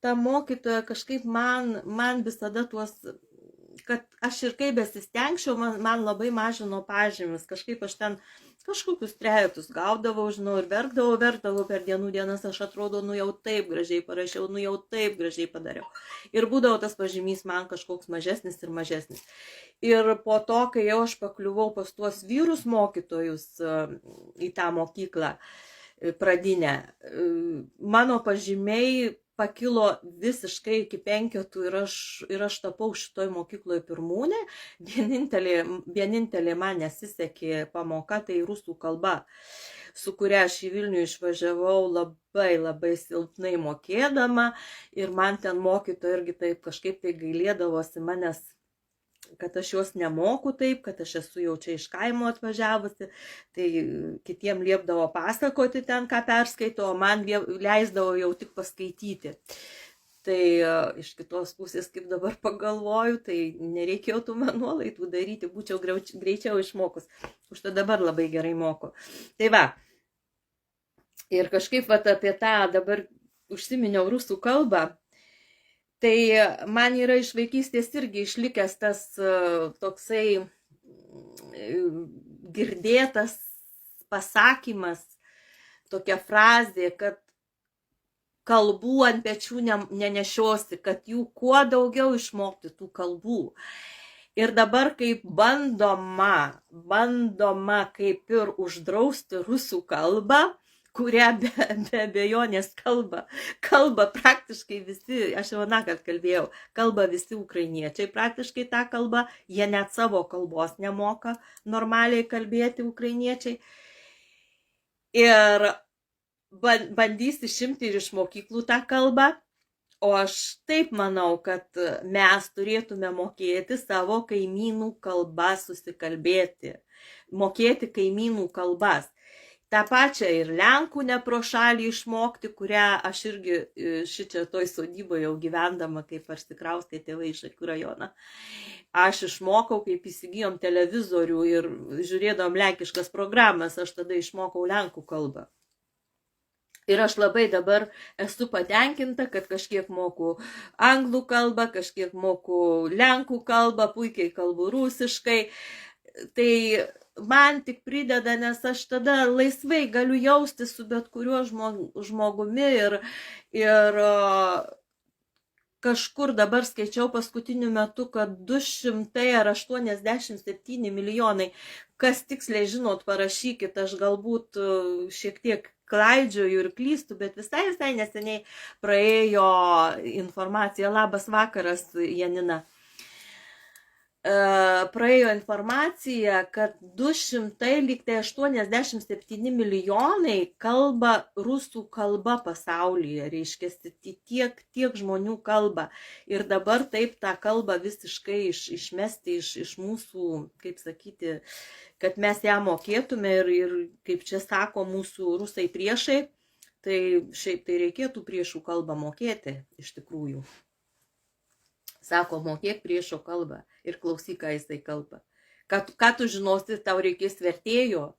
ta mokytoja kažkaip man visada tuos, kad aš ir kaip besistengčiau, man labai mažino pažymis. Kažkaip aš ten kažkokius 3 gaudavau, žinau, ir verkdavau per dienas, aš atrodo, jau taip gražiai parašiau, jau taip gražiai padariau. Ir būdavo tas pažymys man kažkoks mažesnis ir mažesnis. Ir po to, kai jau aš pakliuvau pas tuos vyrus mokytojus į tą mokyklą pradinę, mano pažymiai pakilo visiškai iki 5 ir aš tapau šitoj mokykloje pirmūnė. Vienintelė man nesisekė pamoka, tai rusų kalba, su kuria aš į Vilnių išvažiavau labai silpnai mokėdama ir man ten mokytoja irgi taip kažkaip tai gailėdavosi manęs, kad aš jos nemoku taip, kad aš esu jau čia iš kaimo atvažiavusi, tai kitiem liepdavo pasakoti ten, ką perskaito, o man leisdavo jau tik paskaityti. Tai iš kitos pusės, kaip dabar pagalvoju, tai nereikėjo tų man nuolaidų daryti, būčiau greičiau išmokus. Užtai dabar labai gerai moku. Tai va, ir kažkaip apie tą dabar užsiminiau rusų kalbą. Tai man yra iš vaikystės irgi išlikęs tas toksai girdėtas pasakymas, tokia frazė, kad kalbų ant pečių nenešiosi, kad jų kuo daugiau išmokti tų kalbų. Ir dabar kaip bandoma kaip ir uždrausti rusų kalbą, kurią be abejonės kalba praktiškai visi, aš jau nakart kalbėjau, kalba visi ukrainiečiai praktiškai tą kalbą, jie net savo kalbos nemoka normaliai kalbėti ukrainiečiai. Ir bandys išimti ir iš mokyklų tą kalbą, o aš taip manau, kad mes turėtume mokėti savo kaimynų kalbą susikalbėti, mokėti kaimynų kalbas. tą pačią ir Lenkų ne pro šalį išmokti, kurią aš irgi šičia toj sodyboje jau gyvendama, kaip parsikraustė tėvai iš Šakių rajoną. Aš išmokau, kaip įsigijom televizorių ir žiūrėdom lenkiškas programas, aš tada išmokau lenkų kalbą. Ir aš labai dabar esu patenkinta, kad kažkiek moku anglų kalbą, kažkiek moku lenkų kalbą, puikiai kalbu rusiškai. Tai man tik prideda, nes aš tada laisvai galiu jausti su bet kuriuo žmogumi ir kažkur dabar skaičiau paskutiniu metu, kad 200 ar 87 milijonai, kas tiksliai žinot, parašykit, aš galbūt šiek tiek klaidžioju ir klystu, bet visai neseniai praėjo informacija. Labas vakaras, Janina. Praėjo informacija, kad 287 milijonai kalba rusų kalba pasaulyje, reiškia, tiek žmonių kalba. Ir dabar taip tą kalbą visiškai išmesti iš mūsų, kaip sakyti, kad mes ją mokėtume ir kaip čia sako mūsų rusai priešai, tai šiaip tai reikėtų priešų kalbą mokėti iš tikrųjų. Sako, mokėk priešo kalbą ir klausyk, ką jisai kalba. Ką tu žinosi, tau reikės vertėjo,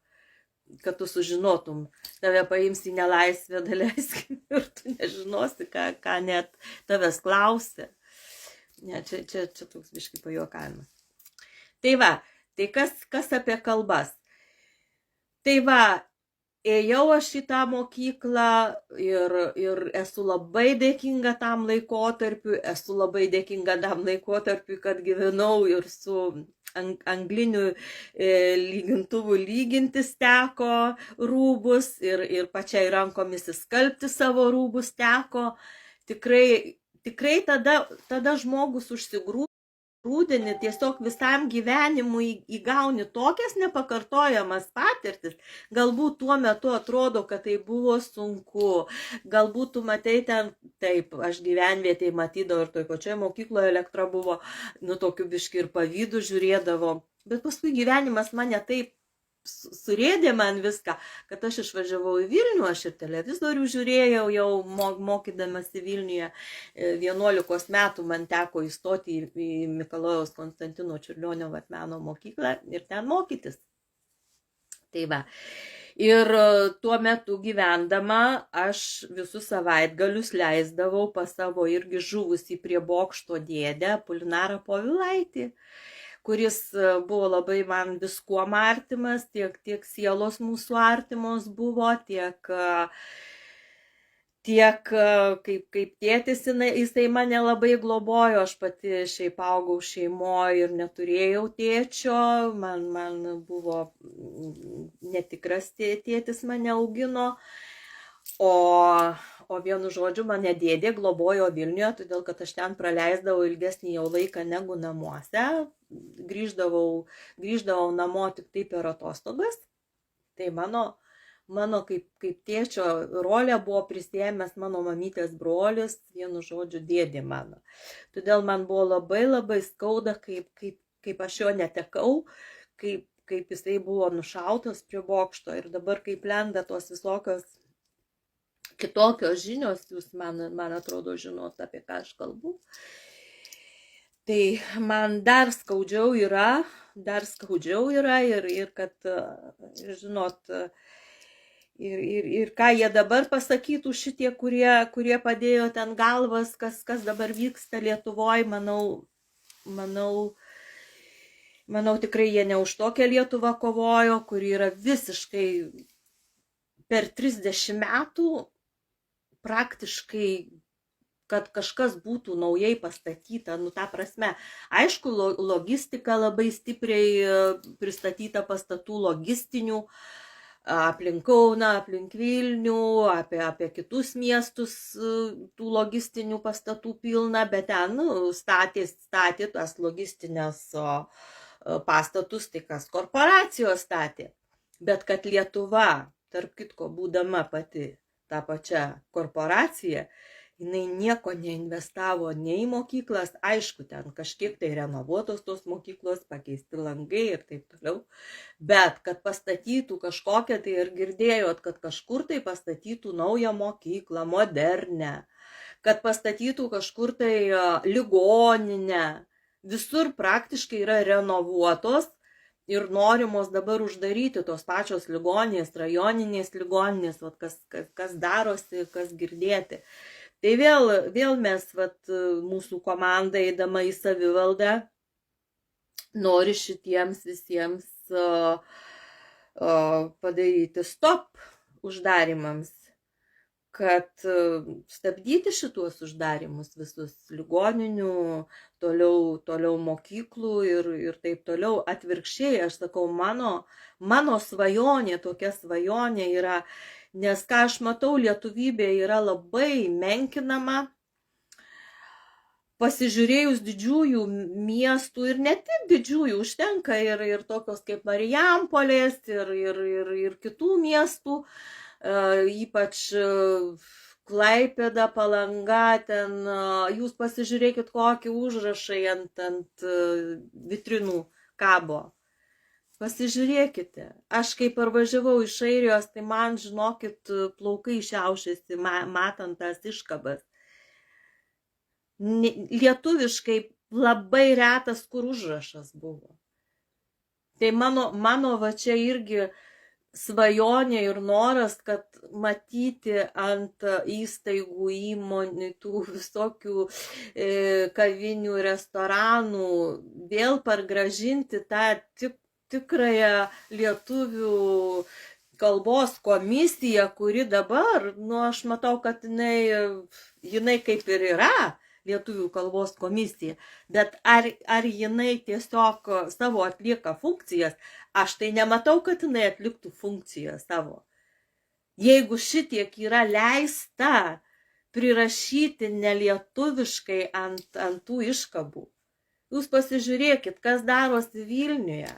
kad tu sužinotum. Tave paims į nelaisvę, daleiskim, ir tu nežinosi, ką net tavęs klausia. Ne, čia toks biškai pajuokavimas. Tai va, tai kas apie kalbas? Tai va, ėjau aš į tą mokyklą ir esu labai dėkinga tam laikotarpiu, kad gyvenau ir su angliniu lygintuvu lygintis teko rūbus ir pačiai rankomis įskalbti savo rūbus teko. Tikrai tada žmogus užsigrūdini, tiesiog visam gyvenimui įgauni tokias nepakartojamas patirtis. Galbūt tuo metu atrodo, kad tai buvo sunku. Galbūt tu matai ten, taip, aš gyvenvietėj matydavau ir toj pačioje mokykloje elektra buvo, tokiu biški ir pavydų žiūrėdavo. Bet paskui gyvenimas mane taip surėdė man viską, kad aš išvažiavau į Vilnių, aš ir televizorių žiūrėjau, jau mokydamasi Vilniuje. 11 metų man teko įstoti į Mikalojaus Konstantino Čiurlionio meno mokyklą ir ten mokytis. Tai va. Ir tuo metu gyvendama aš visus savaitgalius leisdavau pas savo irgi žuvusį prie bokšto dėdę Apolinarą Povilaitį, kuris buvo labai man viskuom artimas, tiek sielos mūsų artimos buvo, tiek kaip tėtis jisai mane labai globojo. Aš pati šiaip augau šeimoje ir neturėjau tėčio, man buvo netikras tėtis mane augino. O vienu žodžiu mane dėdė globojo Vilniuje, todėl kad aš ten praleisdavau ilgesnį jau laiką negu namuose. Grįždavau namo tik tai per atostogas. Tai mano kaip tėčio rolę buvo prisėmęs mano mamytės brolis, vienu žodžiu dėdė mano. Todėl man buvo labai skauda, kaip aš jo netekau, kaip jisai buvo nušautas prie bokšto. Ir dabar kaip lenda tos visokios kitokios žinios, jūs man atrodo žinot, apie ką aš kalbu. Tai man dar skaudžiau yra ir kad, žinot, ir ką jie dabar pasakytų šitie, kurie padėjo ten galvas, kas dabar vyksta Lietuvoje, manau tikrai jie ne už tokią Lietuvą kovojo, kuri yra visiškai per 30 metų praktiškai, kad kažkas būtų naujai pastatyta, ta prasme, aišku, logistika labai stipriai pristatyta pastatų logistinių, aplink Kauną, aplink Vilnių, apie kitus miestus tų logistinių pastatų pilna, bet ten statė tas logistinės pastatus, tai kas korporacijos statė. Bet kad Lietuva, tarp kitko, būdama pati tą pačią korporaciją, jinai nieko neinvestavo nei į mokyklas, aišku, ten kažkiek tai renovuotos tos mokyklos, pakeisti langai ir taip toliau, bet kad pastatytų kažkokią, tai ir girdėjot, kad kažkur tai pastatytų naują mokyklą, modernę, kad pastatytų kažkur tai ligoninę, visur praktiškai yra renovuotos ir norimos dabar uždaryti tos pačios ligoninės, rajoninės ligoninės, vat, kas darosi, kas girdėti. Tai vėl mes, vat, mūsų komanda eidama į savivaldą, nori šitiems visiems padaryti stop uždarimams, kad stabdyti šituos uždarimus visus ligoninių, toliau mokyklų ir taip toliau. Atvirkščiai, aš sakau, mano svajonė, tokia svajonė yra, nes ką aš matau, lietuvybė yra labai menkinama. Pasižiūrėjus didžiųjų miestų ir ne tik didžiųjų, užtenka ir tokios kaip Marijampolės ir kitų miestų, ypač Klaipėda, Palanga, ten jūs pasižiūrėkit, kokį užrašai ant vitrinų kabo. Pasižiūrėkite, aš kai parvažiavau iš Airijos, tai man, žinokit, plaukai šiaušiasi, matant tas iškabas. Lietuviškai labai retas, kur užrašas buvo. Tai mano va čia irgi svajonė ir noras, kad matyti ant įstaigų, įmonių, tų visokių kavinių, restoranų, vėl pargražinti tą tikrąją lietuvių kalbos komisiją, kuri dabar, aš matau, kad jinai kaip ir yra lietuvių kalbos komisija, bet ar jinai tiesiog savo atlieka funkcijas, aš tai nematau, kad jinai atliktų funkciją savo. Jeigu šitiek yra leista prirašyti nelietuviškai ant tų iškabų, jūs pasižiūrėkit, kas darosi Vilniuje.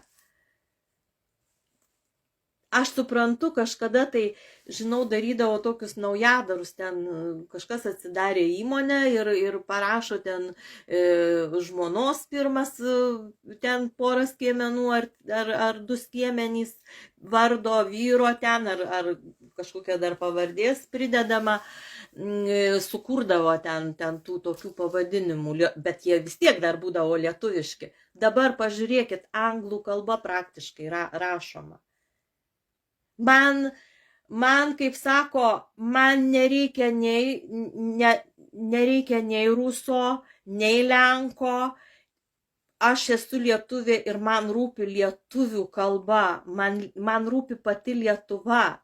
Aš suprantu, kažkada tai, žinau, darydavo tokius naujadarus, ten kažkas atsidarė įmonę ir parašo ten žmonos pirmas, ten porą skiemenų ar du skiemenys vardo vyro ten, ar kažkokia dar pavardės pridedama, sukurdavo ten tų tokių pavadinimų, bet jie vis tiek dar būdavo lietuviški. Dabar pažiūrėkit, anglų kalba praktiškai rašoma. Man, kaip sako, man nereikia nei ruso, nei lenko, aš esu lietuvė ir man rūpi lietuvių kalba, man rūpi pati Lietuva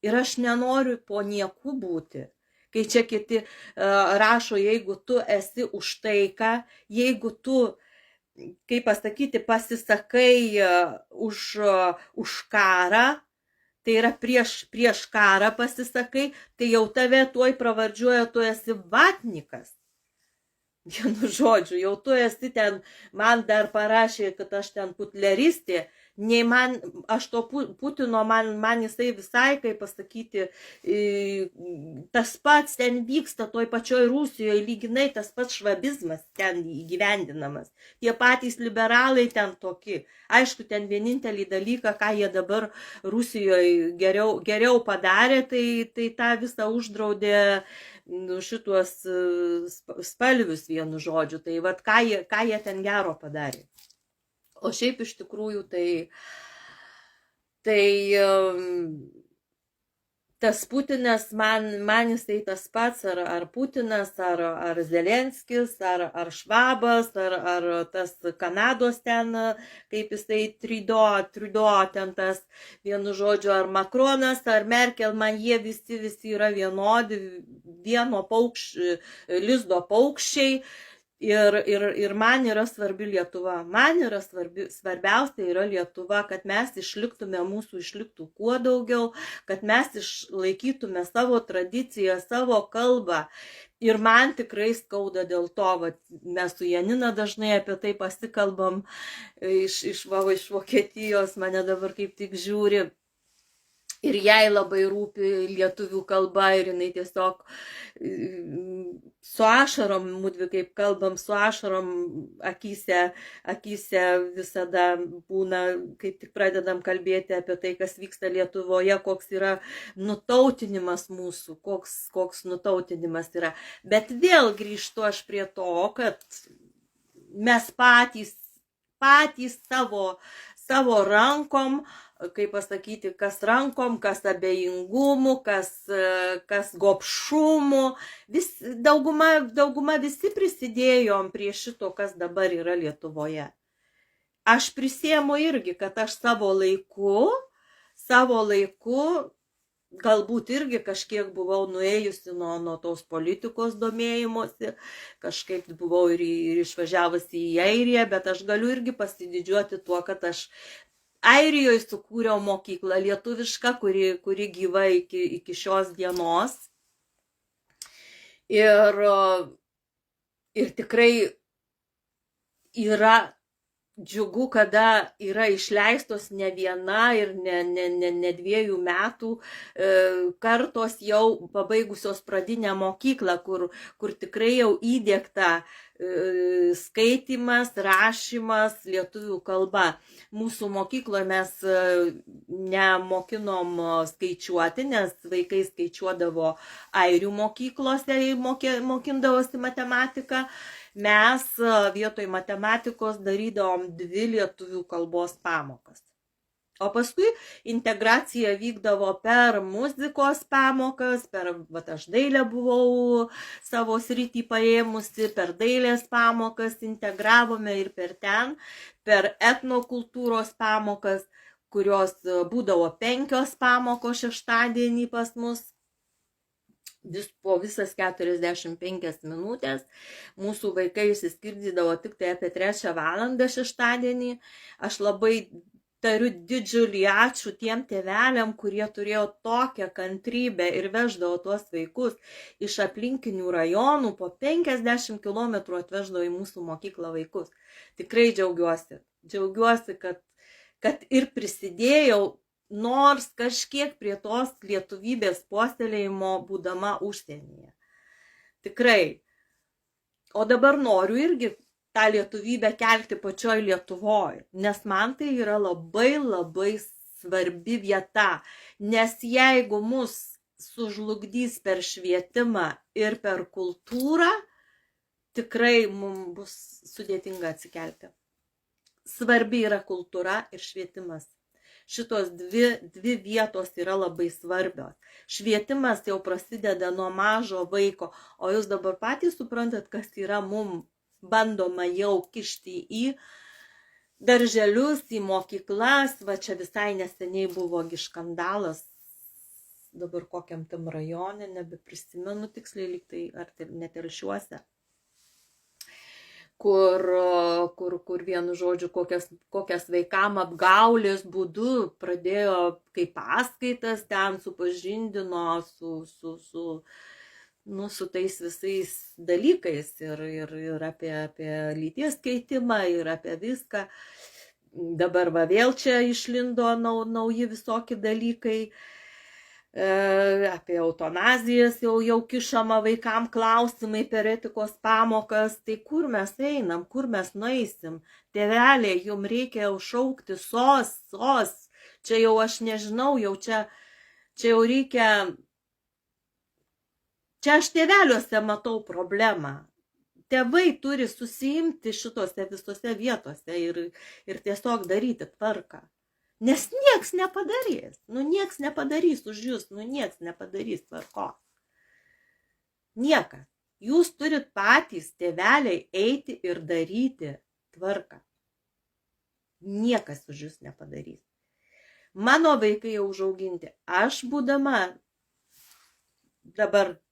ir aš nenoriu po niekų būti. Kai čia kiti rašo, jeigu tu esi už taiką, jeigu tu, kaip pasakyti, pasisakai už karą, tai yra prieš karą pasisakai, tai jau tave tuoj pravardžiuoja, tu esi vatnikas. Vienu žodžiu, jau tu esi ten, man dar parašė, kad aš ten putleristė, nei man, aš to Putino, man jisai visai, kaip pasakyti, tas pats ten vyksta toj pačioj Rusijoje, lyginai tas pats švabizmas ten įgyvendinamas. Tie patys liberalai ten tokie. Aišku, ten vienintelį dalyką, ką jie dabar Rusijoje geriau padarė, tai tą visą uždraudė šituos spalvius, vienu žodžiu. Tai vat ką jie ten gero padarė. O šiaip iš tikrųjų tai tas Putinas, man jisai tas pats, ar Putinas, ar Zelenskis, ar Švabas, ar tas Kanados ten, kaip jisai Trudeau ten tas, vienu žodžiu, ar Makronas, ar Merkel, man jie visi yra vienodi, vieno lizdo paukščiai. Ir man yra svarbi Lietuva. Man yra svarbiausia yra Lietuva, kad mes mūsų išliktų kuo daugiau, kad mes išlaikytume savo tradiciją, savo kalbą. Ir man tikrai skauda dėl to, mes su Janina dažnai apie tai pasikalbam iš Vokietijos, mane dabar kaip tik žiūri. Ir jai labai rūpi lietuvių kalba ir jinai tiesiog su ašarom, mūdvi kaip kalbam, su ašarom akyse visada būna, kaip tik pradedam kalbėti apie tai, kas vyksta Lietuvoje, koks yra nutautinimas mūsų, koks nutautinimas yra. Bet vėl grįžtu aš prie to, kad mes patys savo rankom, kaip pasakyti, kas rankom, kas abejingumu, kas gobšumu, dauguma visi prisidėjom prie šito, kas dabar yra Lietuvoje. Aš prisiemu irgi, kad aš savo laiku, galbūt irgi kažkiek buvau nuėjusi nuo tos politikos domėjimosi, kažkaip buvau ir išvažiavusi į Airiją, bet aš galiu irgi pasididžiuoti tuo, kad aš Airijoje sukūriau mokyklą lietuvišką, kuri gyva iki šios dienos. Ir tikrai yra džiugu, kada yra išleistos ne viena ir ne 2 metų kartos jau pabaigusios pradinę mokyklą, kur tikrai jau įdiegta skaitimas, rašymas lietuvių kalba. Mūsų mokykloje mes nemokinom skaičiuoti, nes vaikai skaičiuodavo airių mokyklose, mokindavosi matematiką. Mes vietoj matematikos darydavom 2 lietuvių kalbos pamokas. O paskui integracija vykdavo per muzikos pamokas, aš dailę buvau savo sritį paėmusi, per dailės pamokas integravome ir per etnokultūros pamokas, kurios būdavo 5 pamokos šeštadienį pas mus. Po visas 45 minutės mūsų vaikai išsiskirdydavo tik tai apie 3 valandą šeštadienį. Aš labai tariu didžiulį ačiū tiem tėveliam, kurie turėjo tokią kantrybę ir veždavo tuos vaikus iš aplinkinių rajonų, po 50 km atveždavo į mūsų mokyklą vaikus. Tikrai džiaugiuosi, kad ir prisidėjau nors kažkiek prie tos lietuvybės puoselėjimo būdama užsienyje. Tikrai. O dabar noriu irgi tą lietuvybę kelti pačioj Lietuvoje, nes man tai yra labai svarbi vieta, nes jeigu mus sužlugdys per švietimą ir per kultūrą, tikrai mums bus sudėtinga atsikelti. Svarbi yra kultūra ir švietimas. Šitos dvi vietos yra labai svarbios. Švietimas jau prasideda nuo mažo vaiko, o jūs dabar patys suprantat, kas yra mums bandoma jau kišti į darželius, į mokyklas. Va čia visai neseniai buvo skandalas, dabar kokiam tam rajone, nebeprisimenu tiksliai, lyg tai ar net ir šiuose. Kur vienu žodžiu, kokias vaikam apgaulės būdu pradėjo kaip paskaitas ten supažindino su tais visais dalykais ir apie lyties keitimą ir apie viską. Dabar va vėl čia išlindo nauji visokie dalykai. Apie eutanazijas jau kišama vaikam klausimai per etikos pamokas. Tai kur mes einam, kur mes nueisim? Tėveliai, jums reikia užšaukti sos. Čia jau aš nežinau, čia jau reikia. Čia aš tėveliuose matau problemą. Tėvai turi susiimti šitose visose vietose ir tiesiog daryti tvarką. Nes nieks nepadarys. Nieks nepadarys už jūs, nieks nepadarys tvarkos. Niekas. Jūs turit patys tėveliai eiti ir daryti tvarką. Niekas už jūs nepadarys. Mano vaikai jau užauginti. Aš būdama dabar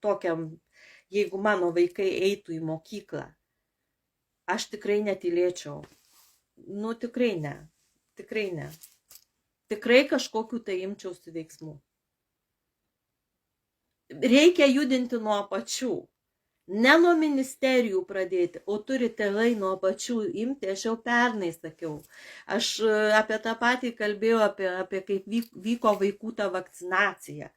tokiam, jeigu mano vaikai eitų į mokyklą, aš tikrai netylėčiau. Tikrai ne. Tikrai ne. Tikrai kažkokiu tai imčiausi veiksmų. Reikia judinti nuo apačių. Ne nuo ministerijų pradėti, o turi tėvai nuo pačių imti, aš jau pernai sakiau. Aš apie tą patį kalbėjau, apie kaip vyko vaikų ta vakcinacija.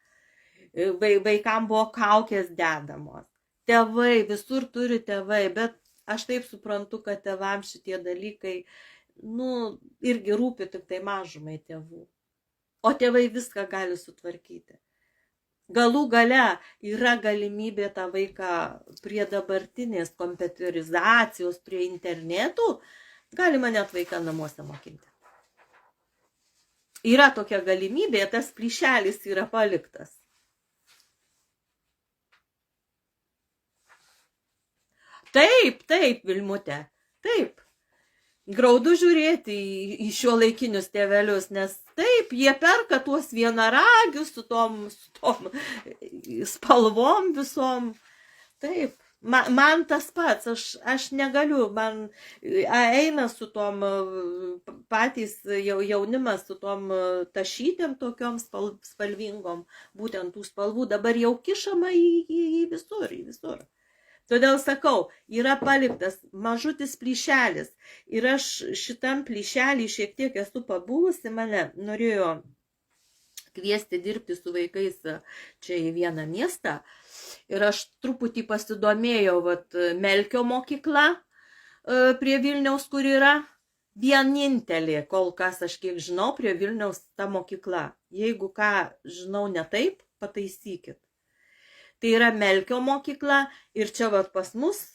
Vaikam buvo kaukės dedamos. Tėvai, visur turi tėvai, bet aš taip suprantu, kad tėvams šitie dalykai, irgi rūpi tik tai mažumai tėvų. O tėvai viską gali sutvarkyti. Galų gale yra galimybė tą vaiką prie dabartinės kompiuterizacijos, prie internetų, galima net vaiką namuose mokinti. Yra tokia galimybė, tas plyšelis yra paliktas. Taip, Vilmute, taip. Graudu žiūrėti į šiuolaikinius tėvelius, nes taip, jie perka tuos vienaragius su tom spalvom visom. Taip, man tas pats, aš negaliu, man eina su tom patys jaunimas, su tom tašytėm tokiom spalvingom, būtent tų spalvų, dabar jau kišama į visur. Todėl sakau, yra paliktas mažutis plyšelis ir aš šitam plyšelį šiek tiek esu pabuvusi, mane norėjo kviesti dirbti su vaikais čia į vieną miestą ir aš truputį pasidomėjau, Melkio mokykla prie Vilniaus, kur yra vienintelė, kol kas aš kiek žinau, prie Vilniaus ta mokykla. Jeigu ką žinau ne taip, pataisykit. Tai yra Melkio mokykla ir čia pas mus,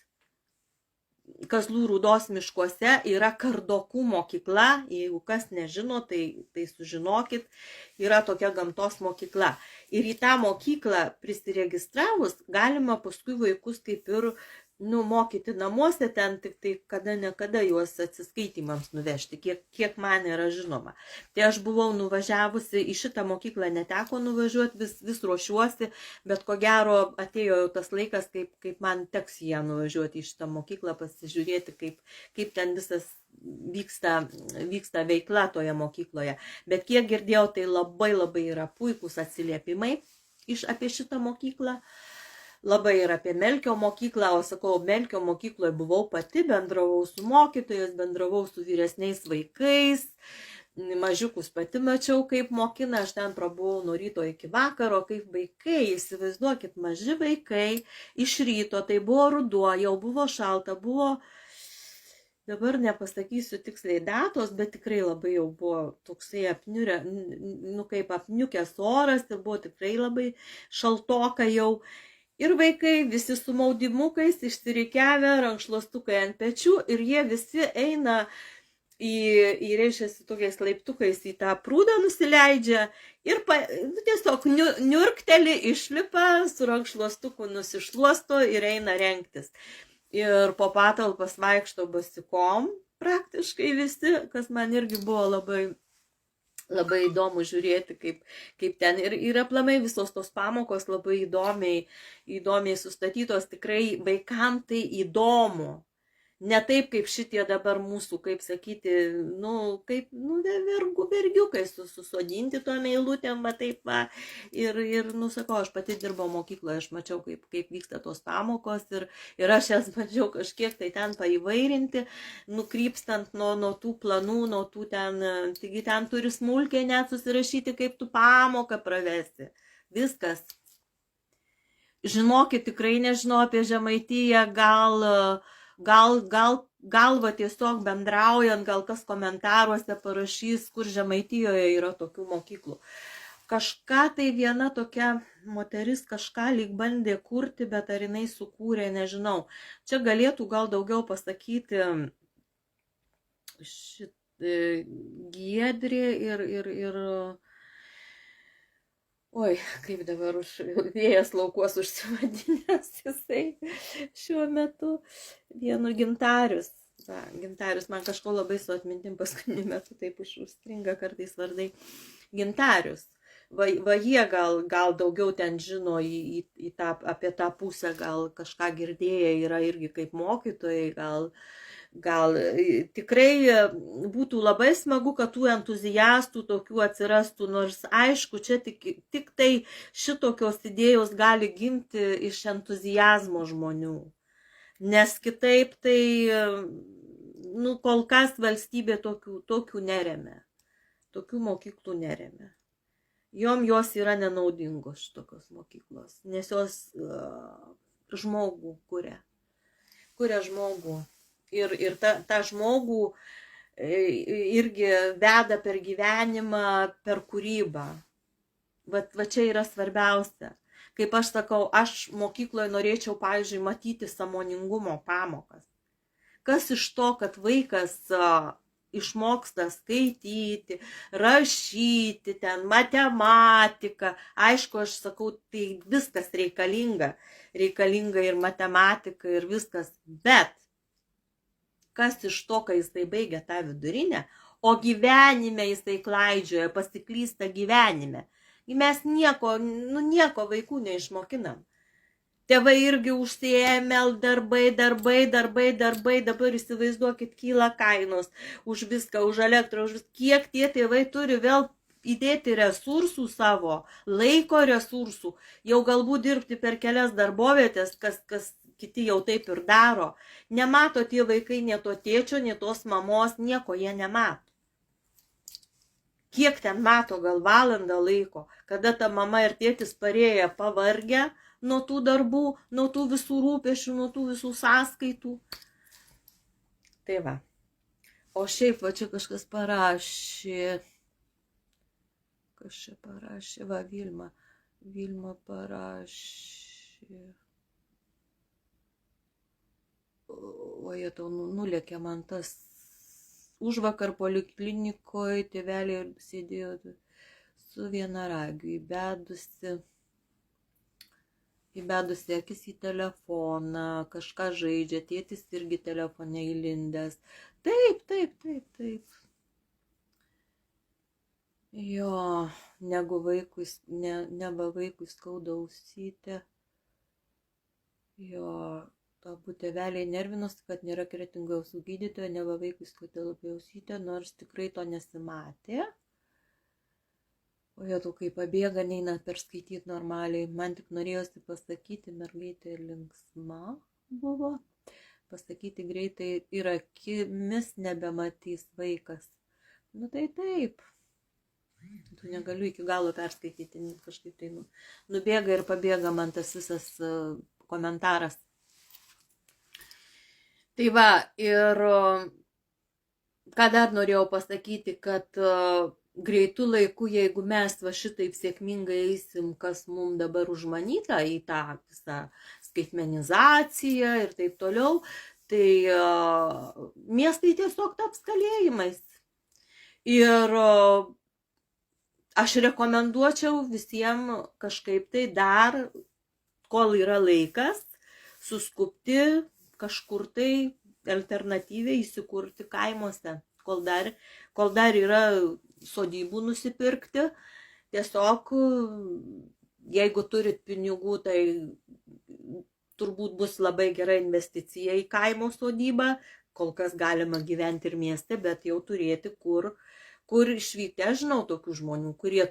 Kazlų Rūdos miškuose, yra Kardokų mokykla. Jeigu kas nežino, tai sužinokit, yra tokia gamtos mokykla. Ir į tą mokyklą prisiregistravus galima paskui vaikus kaip ir mokyti namuose, ten tik tai kada nekada juos atsiskaitimams nuvežti, kiek man yra žinoma. Tai aš buvau nuvažiavusi į šitą mokyklą, neteko nuvažiuoti, vis ruošiuosi, bet ko gero atėjo jau tas laikas, kaip man teks ją nuvažiuoti į šitą mokyklą, pasižiūrėti, kaip ten visas vyksta veikla toje mokykloje. Bet kiek girdėjau, tai labai yra puikūs atsiliepimai apie šitą mokyklą. Labai ir apie Melkio mokyklą, o sakau, Melkio mokykloje buvau pati, bendravau su mokytojais, bendravau su vyresniais vaikais, mažiukus pati mačiau, kaip mokina, aš ten prabuvau nuo ryto iki vakaro, kaip vaikai, įsivaizduokit, maži vaikai, iš ryto, tai buvo ruduo, jau buvo šalta, buvo, dabar nepasakysiu tiksliai datos, bet tikrai labai jau buvo toksai kaip apniukęs oras ir buvo tikrai labai šaltoka jau. Ir vaikai visi su maudimukais, išsirikiavę, rankšluostukai ant pečių ir jie visi eina reiškiasi tokiais laiptukais į tą prūdą nusileidžia ir tiesiog niurkteli, išlipa, su rankšluostuku nusišluosto ir eina rengtis. Ir po patalpas vaikšto basikom praktiškai visi, kas man irgi buvo labai įdomu žiūrėti, kaip ten ir aplamai visos tos pamokos labai įdomiai sustatytos, tikrai vaikam tai įdomu. Ne taip, kaip šitie dabar mūsų, kaip sakyti, vergiukai susodinti tom eilutėm, taip va. Ir sakau, aš pati dirbau mokykloje, aš mačiau, kaip vyksta tos pamokos ir aš jas bandžiau kažkiek tai ten paįvairinti, nukrypstant nuo tų planų, nuo tų ten, taigi ten turi smulkiai net susirašyti, kaip tu pamoką pravesti. Viskas. Žinokit, tikrai nežinau apie Žemaitiją, gal va tiesiog bendraujant, gal kas komentaruose parašys, kur Žemaitijoje yra tokių mokyklų. Kažką tai viena tokia moteris kažką lyg bandė kurti, bet ar jinai sukūrė, nežinau. Čia galėtų gal daugiau pasakyti Giedrė ir oi, kaip dabar vėjas laukuos užsivadinęs jisai šiuo metu, vienu Gintarius. Gintarius, man kažko labai su atmintim paskutiniu metu taip užstringa kartais vardai. Gintarius. Va jie gal daugiau ten žino apie tą pusę, gal kažką girdėję yra irgi kaip mokytojai, Gal tikrai būtų labai smagu, kad tų entuziastų tokių atsirastų, nors aišku, čia tik tai šitokios idėjos gali gimti iš entuzijazmo žmonių. Nes kitaip tai, kol kas valstybė tokių neremia. Tokių mokyklų neremia. Jos yra nenaudingos šitokios mokyklos, nes jos žmogų kuria. Kuria žmogų. Ir tą žmogų irgi veda per gyvenimą, per kūrybą. Va čia yra svarbiausia. Kaip aš sakau, aš mokykloje norėčiau, pavyzdžiui, matyti sąmoningumo pamokas. Kas iš to, kad vaikas išmoksta skaityti, rašyti, ten matematiką. Aišku, aš sakau, tai viskas reikalinga. Reikalinga ir matematika, ir viskas. Bet kas iš to, kai jisai baigia tą vidurinę, o gyvenime jisai klaidžioja, pasiklysta gyvenime. Mes nieko vaikų neišmokinam. Tėvai irgi užsiėmė darbai, dabar įsivaizduokit, kyla kainos už viską, už elektrą, už viską. Kiek tie tėvai turi vėl įdėti resursų savo, laiko resursų, jau galbūt dirbti per kelias darbovietės, kas kiti jau taip ir daro. Nemato tie vaikai nie to tėčio, nie tos mamos, nieko jie nemato. Kiek ten mato, gal valandą laiko, kada ta mama ir tėtis parėję pavargę nuo tų darbų, nuo tų visų rūpešių, nuo tų visų sąskaitų. Tai va. O šiaip va čia kažkas parašė. Kas čia parašė? Va, Vilma parašė. O jie tau nulėkė man tas. Užvakar poliklinikoje tėveliai sėdėjo su vienaragiu, įbedusi akis į telefoną, kažką žaidžia, tėtis irgi telefone įlindęs. Taip. Jo, neva vaikui skauda ausytę. Jo, galbūt tėveliai nervinosi, kad nėra kretingiausių gydytojo, neva vaikui skauda labai ausytę, nors tikrai to nesimatė. O jie tu kai pabėga, neina perskaityti normaliai. Man tik norėjosi pasakyti, mergaitė linksma buvo, pasakyti greitai ir akimis nebematys vaikas. Nu tai taip. Tu negaliu iki galo perskaityti, kažkaip tai nubėga ir pabėga man tas visas komentaras. Tai va, ir ką dar norėjau pasakyti, kad greitų laikų, jeigu mes va šitaip sėkmingai eisim, kas mums dabar užmanyta į tą visą skaitmenizaciją ir taip toliau, tai miestai tiesiog taps kalėjimais. Ir aš rekomenduočiau visiems kažkaip tai dar, kol yra laikas, suskubti kažkur tai alternatyviai įsikurti kaimuose, kol dar yra sodybų nusipirkti. Tiesiog, jeigu turit pinigų, tai turbūt bus labai gera investicija į kaimo sodybą. Kol kas galima gyventi ir mieste, bet jau turėti kur išvykti. Aš žinau tokių žmonių, kurie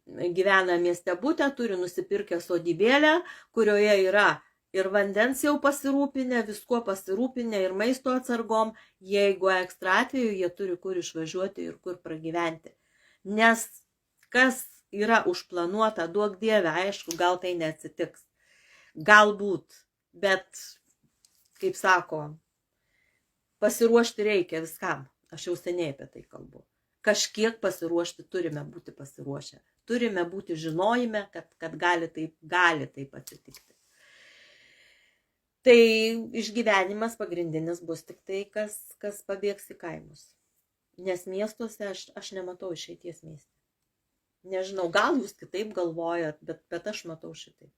gyvena mieste bute, turi nusipirkę sodybėlę, kurioje yra ir vandens jau pasirūpinę, visko pasirūpinę ir maisto atsargom. Jeigu ekstra atveju, jie turi kur išvažiuoti ir kur pragyventi. Nes kas yra užplanuota, duok Dieve, aišku, gal tai neatsitiks. Galbūt, bet, kaip sako, pasiruošti reikia viskam. Aš jau seniai apie tai kalbu. Kažkiek pasiruošti turime būti pasiruošę. Turime būti žinojime, kad gali taip atsitikti. Tai išgyvenimas pagrindinis bus tik tai, kas pabėgs į kaimus. Nes miestuose aš nematau išeities mieste. Nežinau, gal jūs kitaip galvojat, bet aš matau šitaip.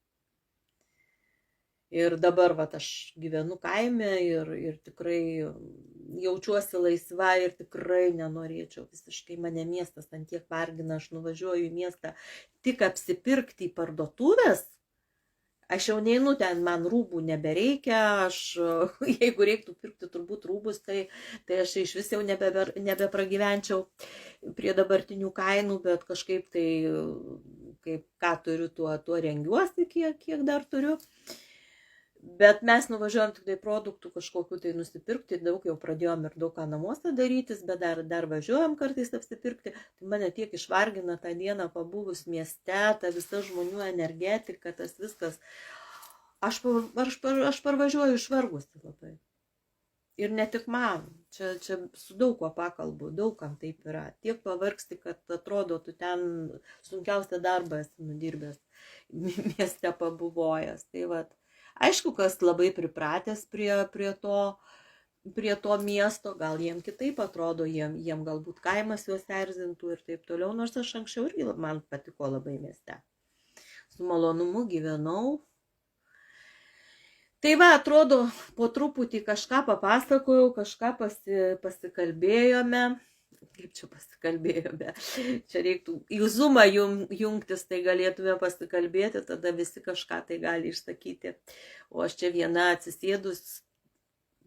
Ir dabar aš gyvenu kaime ir tikrai jaučiuosi laisva ir tikrai nenorėčiau visiškai, mane miestas ant tiek vargina, aš nuvažiuoju į miestą tik apsipirkti į parduotuvės, Aš jau neinu ten, man rūbų nebereikia, jeigu reiktų pirkti turbūt rūbus, tai aš iš vis jau nebepragyvenčiau prie dabartinių kainų, bet kažkaip tai, kaip ką turiu, tuo rengiuosi, kiek dar turiu. Bet mes nuvažiuojam tik tai produktų kažkokiu tai nusipirkti, daug jau pradėjom ir daug ką namuose darytis, bet dar važiuojam kartais apsipirkti. Tai mane tiek išvargina tą dieną pabuvus mieste, ta visa žmonių energetika, tas viskas. Aš parvažiuoju išvargusi labai. Ir ne tik man, čia su daug kuo pakalbu, daugam taip yra. Tiek pavargsti, kad atrodo, tu ten sunkiausią darbą esi nudirbęs, mieste pabuvojęs. Tai vat. Aišku, kas labai pripratęs prie to miesto, gal jiem kitaip atrodo, jiem galbūt kaimas juos erzintų ir taip toliau, nors aš anksčiau irgi man patiko labai mieste. Su malonumu gyvenau. Tai va, atrodo, po truputį kažką papasakojau, kažką pasikalbėjome. Kaip čia pasikalbėjome, čia reiktų į Zoomą jungtis, tai galėtume pasikalbėti, tada visi kažką tai gali išsakyti. O aš čia viena atsisėdus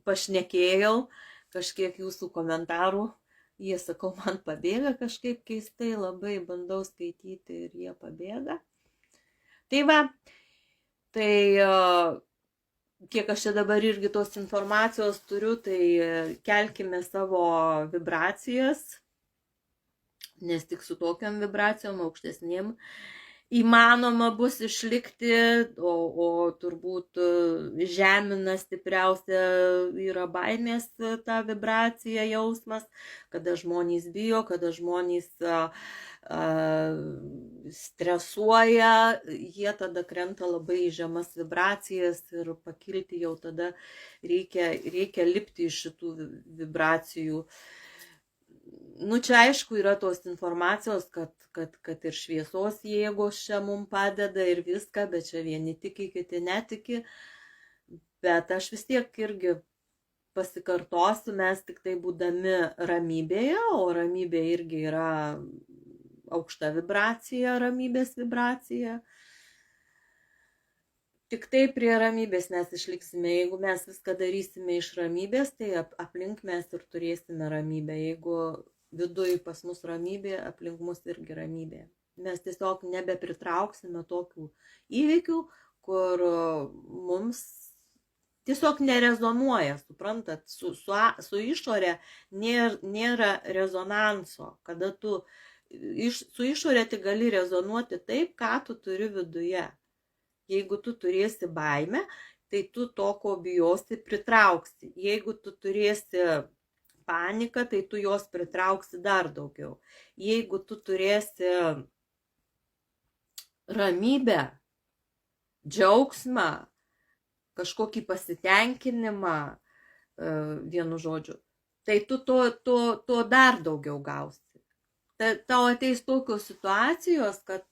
pašnekėjau, kažkiek jūsų komentarų, jie, sakau, man pabėga kažkaip keistai, labai bandau skaityti ir jie pabėga. Tai va, tai kiek aš čia dabar irgi tos informacijos turiu, tai kelkime savo vibracijas, nes tik su tokiam vibracijom aukštesnėm įmanoma bus išlikti, o turbūt žemina stipriausia yra baimės ta vibracija, jausmas, kada žmonės bijo, kada žmonės stresuoja, jie tada krenta labai į žemas vibracijas ir pakilti jau tada reikia lipti iš šitų vibracijų. Nu, čia aišku yra tos informacijos, kad ir šviesos jėgos čia mums padeda ir viską, bet čia vieni tiki, kiti netiki. Bet aš vis tiek irgi pasikartosiu, mes tik tai būdami ramybėje, o ramybė irgi yra aukšta vibracija, ramybės vibracija. Tik tai prie ramybės mes išliksime. Jeigu mes viską darysime iš ramybės, tai aplink mes ir turėsime ramybę. Jeigu viduje pas mus ramybė, aplink mus irgi ramybė. Mes tiesiog nebepritrauksime tokių įvykių, kur mums tiesiog nerezonuoja, suprantat, su išorė nėra rezonanso, kada tu su išorė tik gali rezonuoti taip, ką tu turi viduje. Jeigu tu turėsi baimę, tai tu to, ko bijosi, pritrauksi. Jeigu tu turėsi paniką, tai tu jos pritrauksi dar daugiau. Jeigu tu turėsi ramybę, džiaugsmą, kažkokį pasitenkinimą, vienu žodžiu, tai tu to dar daugiau gausi. Tau ateis tokios situacijos, kad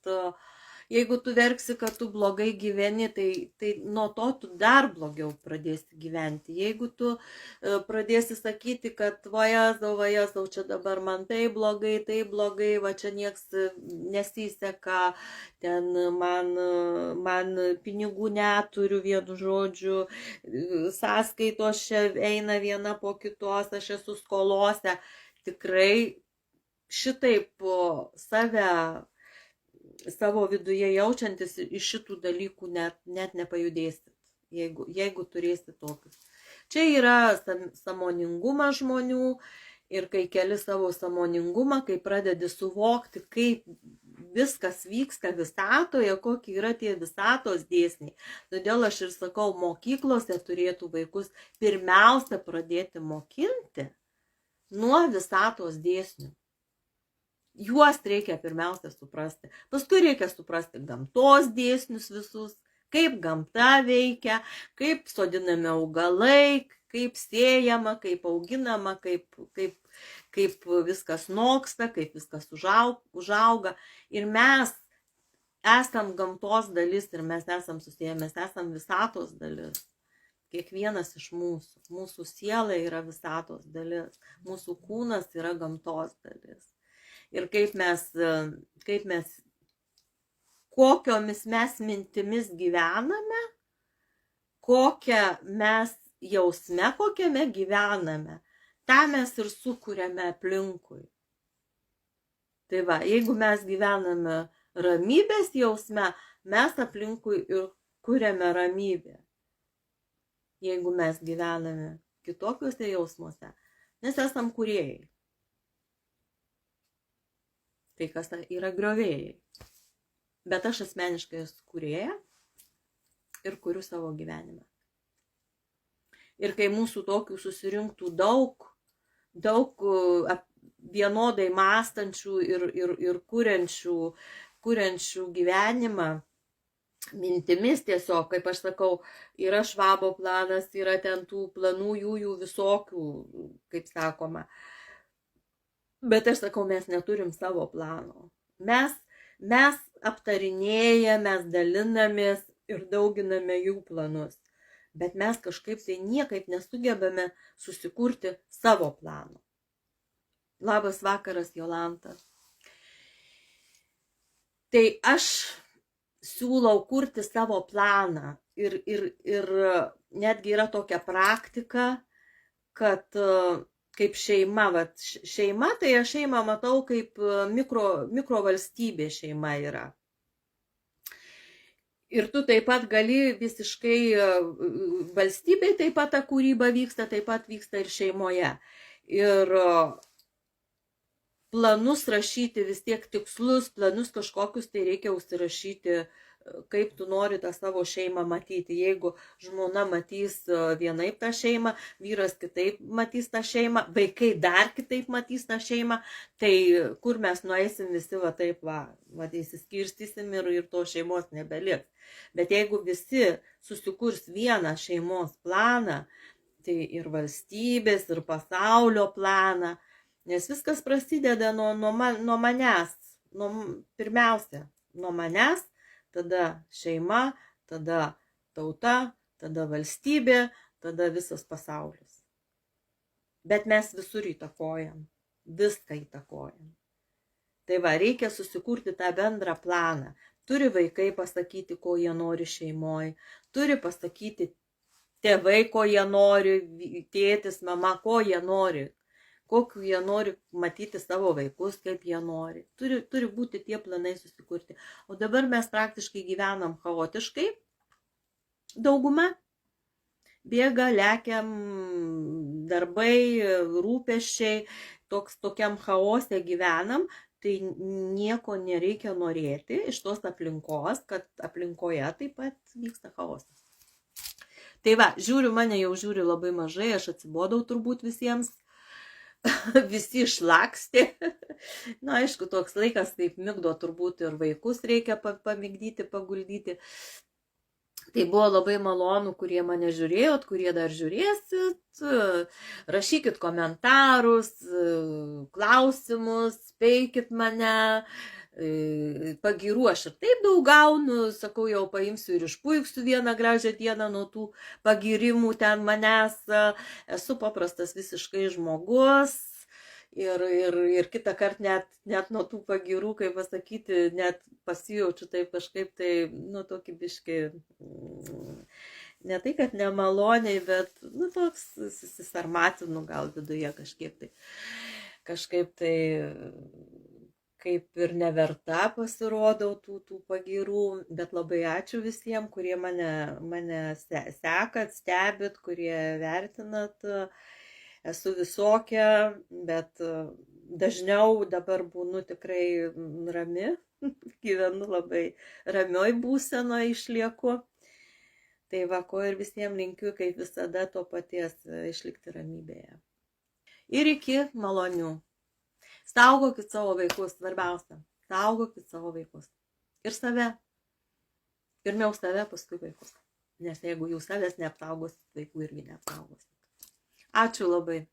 jeigu tu verksi, kad tu blogai gyveni, tai nuo to tu dar blogiau pradėsi gyventi. Jeigu tu pradėsi sakyti, kad vajazau, čia dabar man tai blogai, va čia nieks nesiseka, ten man pinigų neturiu, vienu žodžiu, sąskaitos čia eina viena po kitos, aš esu skolose. Tikrai šitaip savo viduje jaučiantis iš šitų dalykų net nepajudėsit, jeigu turėsit tokius. Čia yra sąmoningumas žmonių ir kai keli savo sąmoningumą, kai pradedi suvokti, kaip viskas vyksta visatoje, kokie yra tie visatos dėsniai. Todėl aš ir sakau, mokyklose turėtų vaikus pirmiausia pradėti mokinti nuo visatos dėsnių. Juos reikia pirmiausia suprasti. Paskui reikia suprasti gamtos dėsnius visus, kaip gamta veikia, kaip sodinami augalai, kaip sėjama, kaip auginama, kaip viskas noksta, kaip viskas užauga. Ir mes esam gamtos dalis ir mes esam susiję, mes esam visatos dalis. Kiekvienas iš mūsų siela yra visatos dalis, mūsų kūnas yra gamtos dalis. Ir kaip mes kokiomis mes mintimis gyvename, kokią mes jausme, kokiame gyvename, tą mes ir sukuriame aplinkui. Tai va, jeigu mes gyvename ramybės jausme, mes aplinkui ir kuriame ramybę. Jeigu mes gyvename kitokiuose jausmuose, mes esam kūrėjai. Tai kas yra griovėjai. Bet aš asmeniškai esu kūrėja ir kuriu savo gyvenimą. Ir kai mūsų tokių susirinktų daug vienodai mąstančių ir kuriančių gyvenimą, mintimis tiesiog, kaip aš sakau, yra Švabo planas, yra ten tų planų jų visokių, kaip sakoma. Bet aš sakau, mes neturim savo plano. Mes aptarinėjame, mes dalinamės ir dauginame jų planus. Bet mes kažkaip tai niekaip nesugebame susikurti savo plano. Labas vakaras, Jolanta. Tai aš siūlau kurti savo planą ir netgi yra tokia praktika, kad kaip šeima, šeima, tai aš šeimą matau kaip mikrovalstybė šeima yra. Ir tu taip pat gali visiškai, valstybėje taip pat ta kūryba vyksta, taip pat vyksta ir šeimoje. Ir planus rašyti, vis tiek tikslus, planus kažkokius, tai reikia užsirašyti, kaip tu nori tą savo šeimą matyti. Jeigu žmona matys vienaip tą šeimą, vyras kitaip matys tą šeimą, vaikai dar kitaip matys tą šeimą, tai kur mes nueisim visi va taip įsiskirstysim ir to šeimos nebeliks. Bet jeigu visi susikurs vieną šeimos planą, tai ir valstybės, ir pasaulio planą, nes viskas prasideda nuo manęs, pirmiausia, nuo manęs, tada šeima, tada tauta, tada valstybė, tada visas pasaulis. Bet mes visur įtakojam, viską įtakojam. Tai va, reikia susikurti tą bendrą planą. Turi vaikai pasakyti, ko jie nori šeimoje, turi pasakyti tėvai, ko jie nori, tėtis, mama, ko jie nori, kokiu jie nori matyti savo vaikus, kaip jie nori. Turi būti tie planai susikurti. O dabar mes praktiškai gyvenam chaotiškai. Dauguma bėga, lekiam, darbai, rūpesčiai, tokiam chaose gyvenam, tai nieko nereikia norėti iš tos aplinkos, kad aplinkoje taip pat vyksta chaosas. Tai va, mane jau žiūri labai mažai, aš atsibodau turbūt visiems. Visi išlakstė. Na, aišku, toks laikas taip migdo, turbūt ir vaikus reikia pamigdyti, paguldyti. Tai buvo labai malonu, kurie mane žiūrėjot, kurie dar žiūrėsit. Rašykit komentarus, klausimus, speikit mane. Pagyrų aš ir taip daug gaunu, sakau, jau paimsiu ir išpuiksiu vieną gražią dieną nuo tų pagyrimų ten manęs. Esu paprastas visiškai žmogus ir kitą kartą net nuo tų pagyrų, kaip pasakyti, net pasijaučiu taip kažkaip tai, tokį biškį, ne tai, kad nemaloniai, bet, toks susisarmatinu gal viduje kažkaip tai kaip ir neverta pasirodau tų pagyrų, bet labai ačiū visiems, kurie mane sekat, stebit, kurie vertinat. Esu visokia, bet dažniau dabar būnu tikrai rami, gyvenu labai ramioj būsenoje išlieku. Tai va, ko ir visiems linkiu, kaip visada, to paties išlikti ramybėje. Ir iki malonių. Saugokit savo vaikus, svarbiausia. Saugokit savo vaikus. Ir save. Pirmiau save, paskui vaikus. Nes jeigu jūs savęs neapsaugosit, vaikų irgi neapsaugosit. Ačiū labai.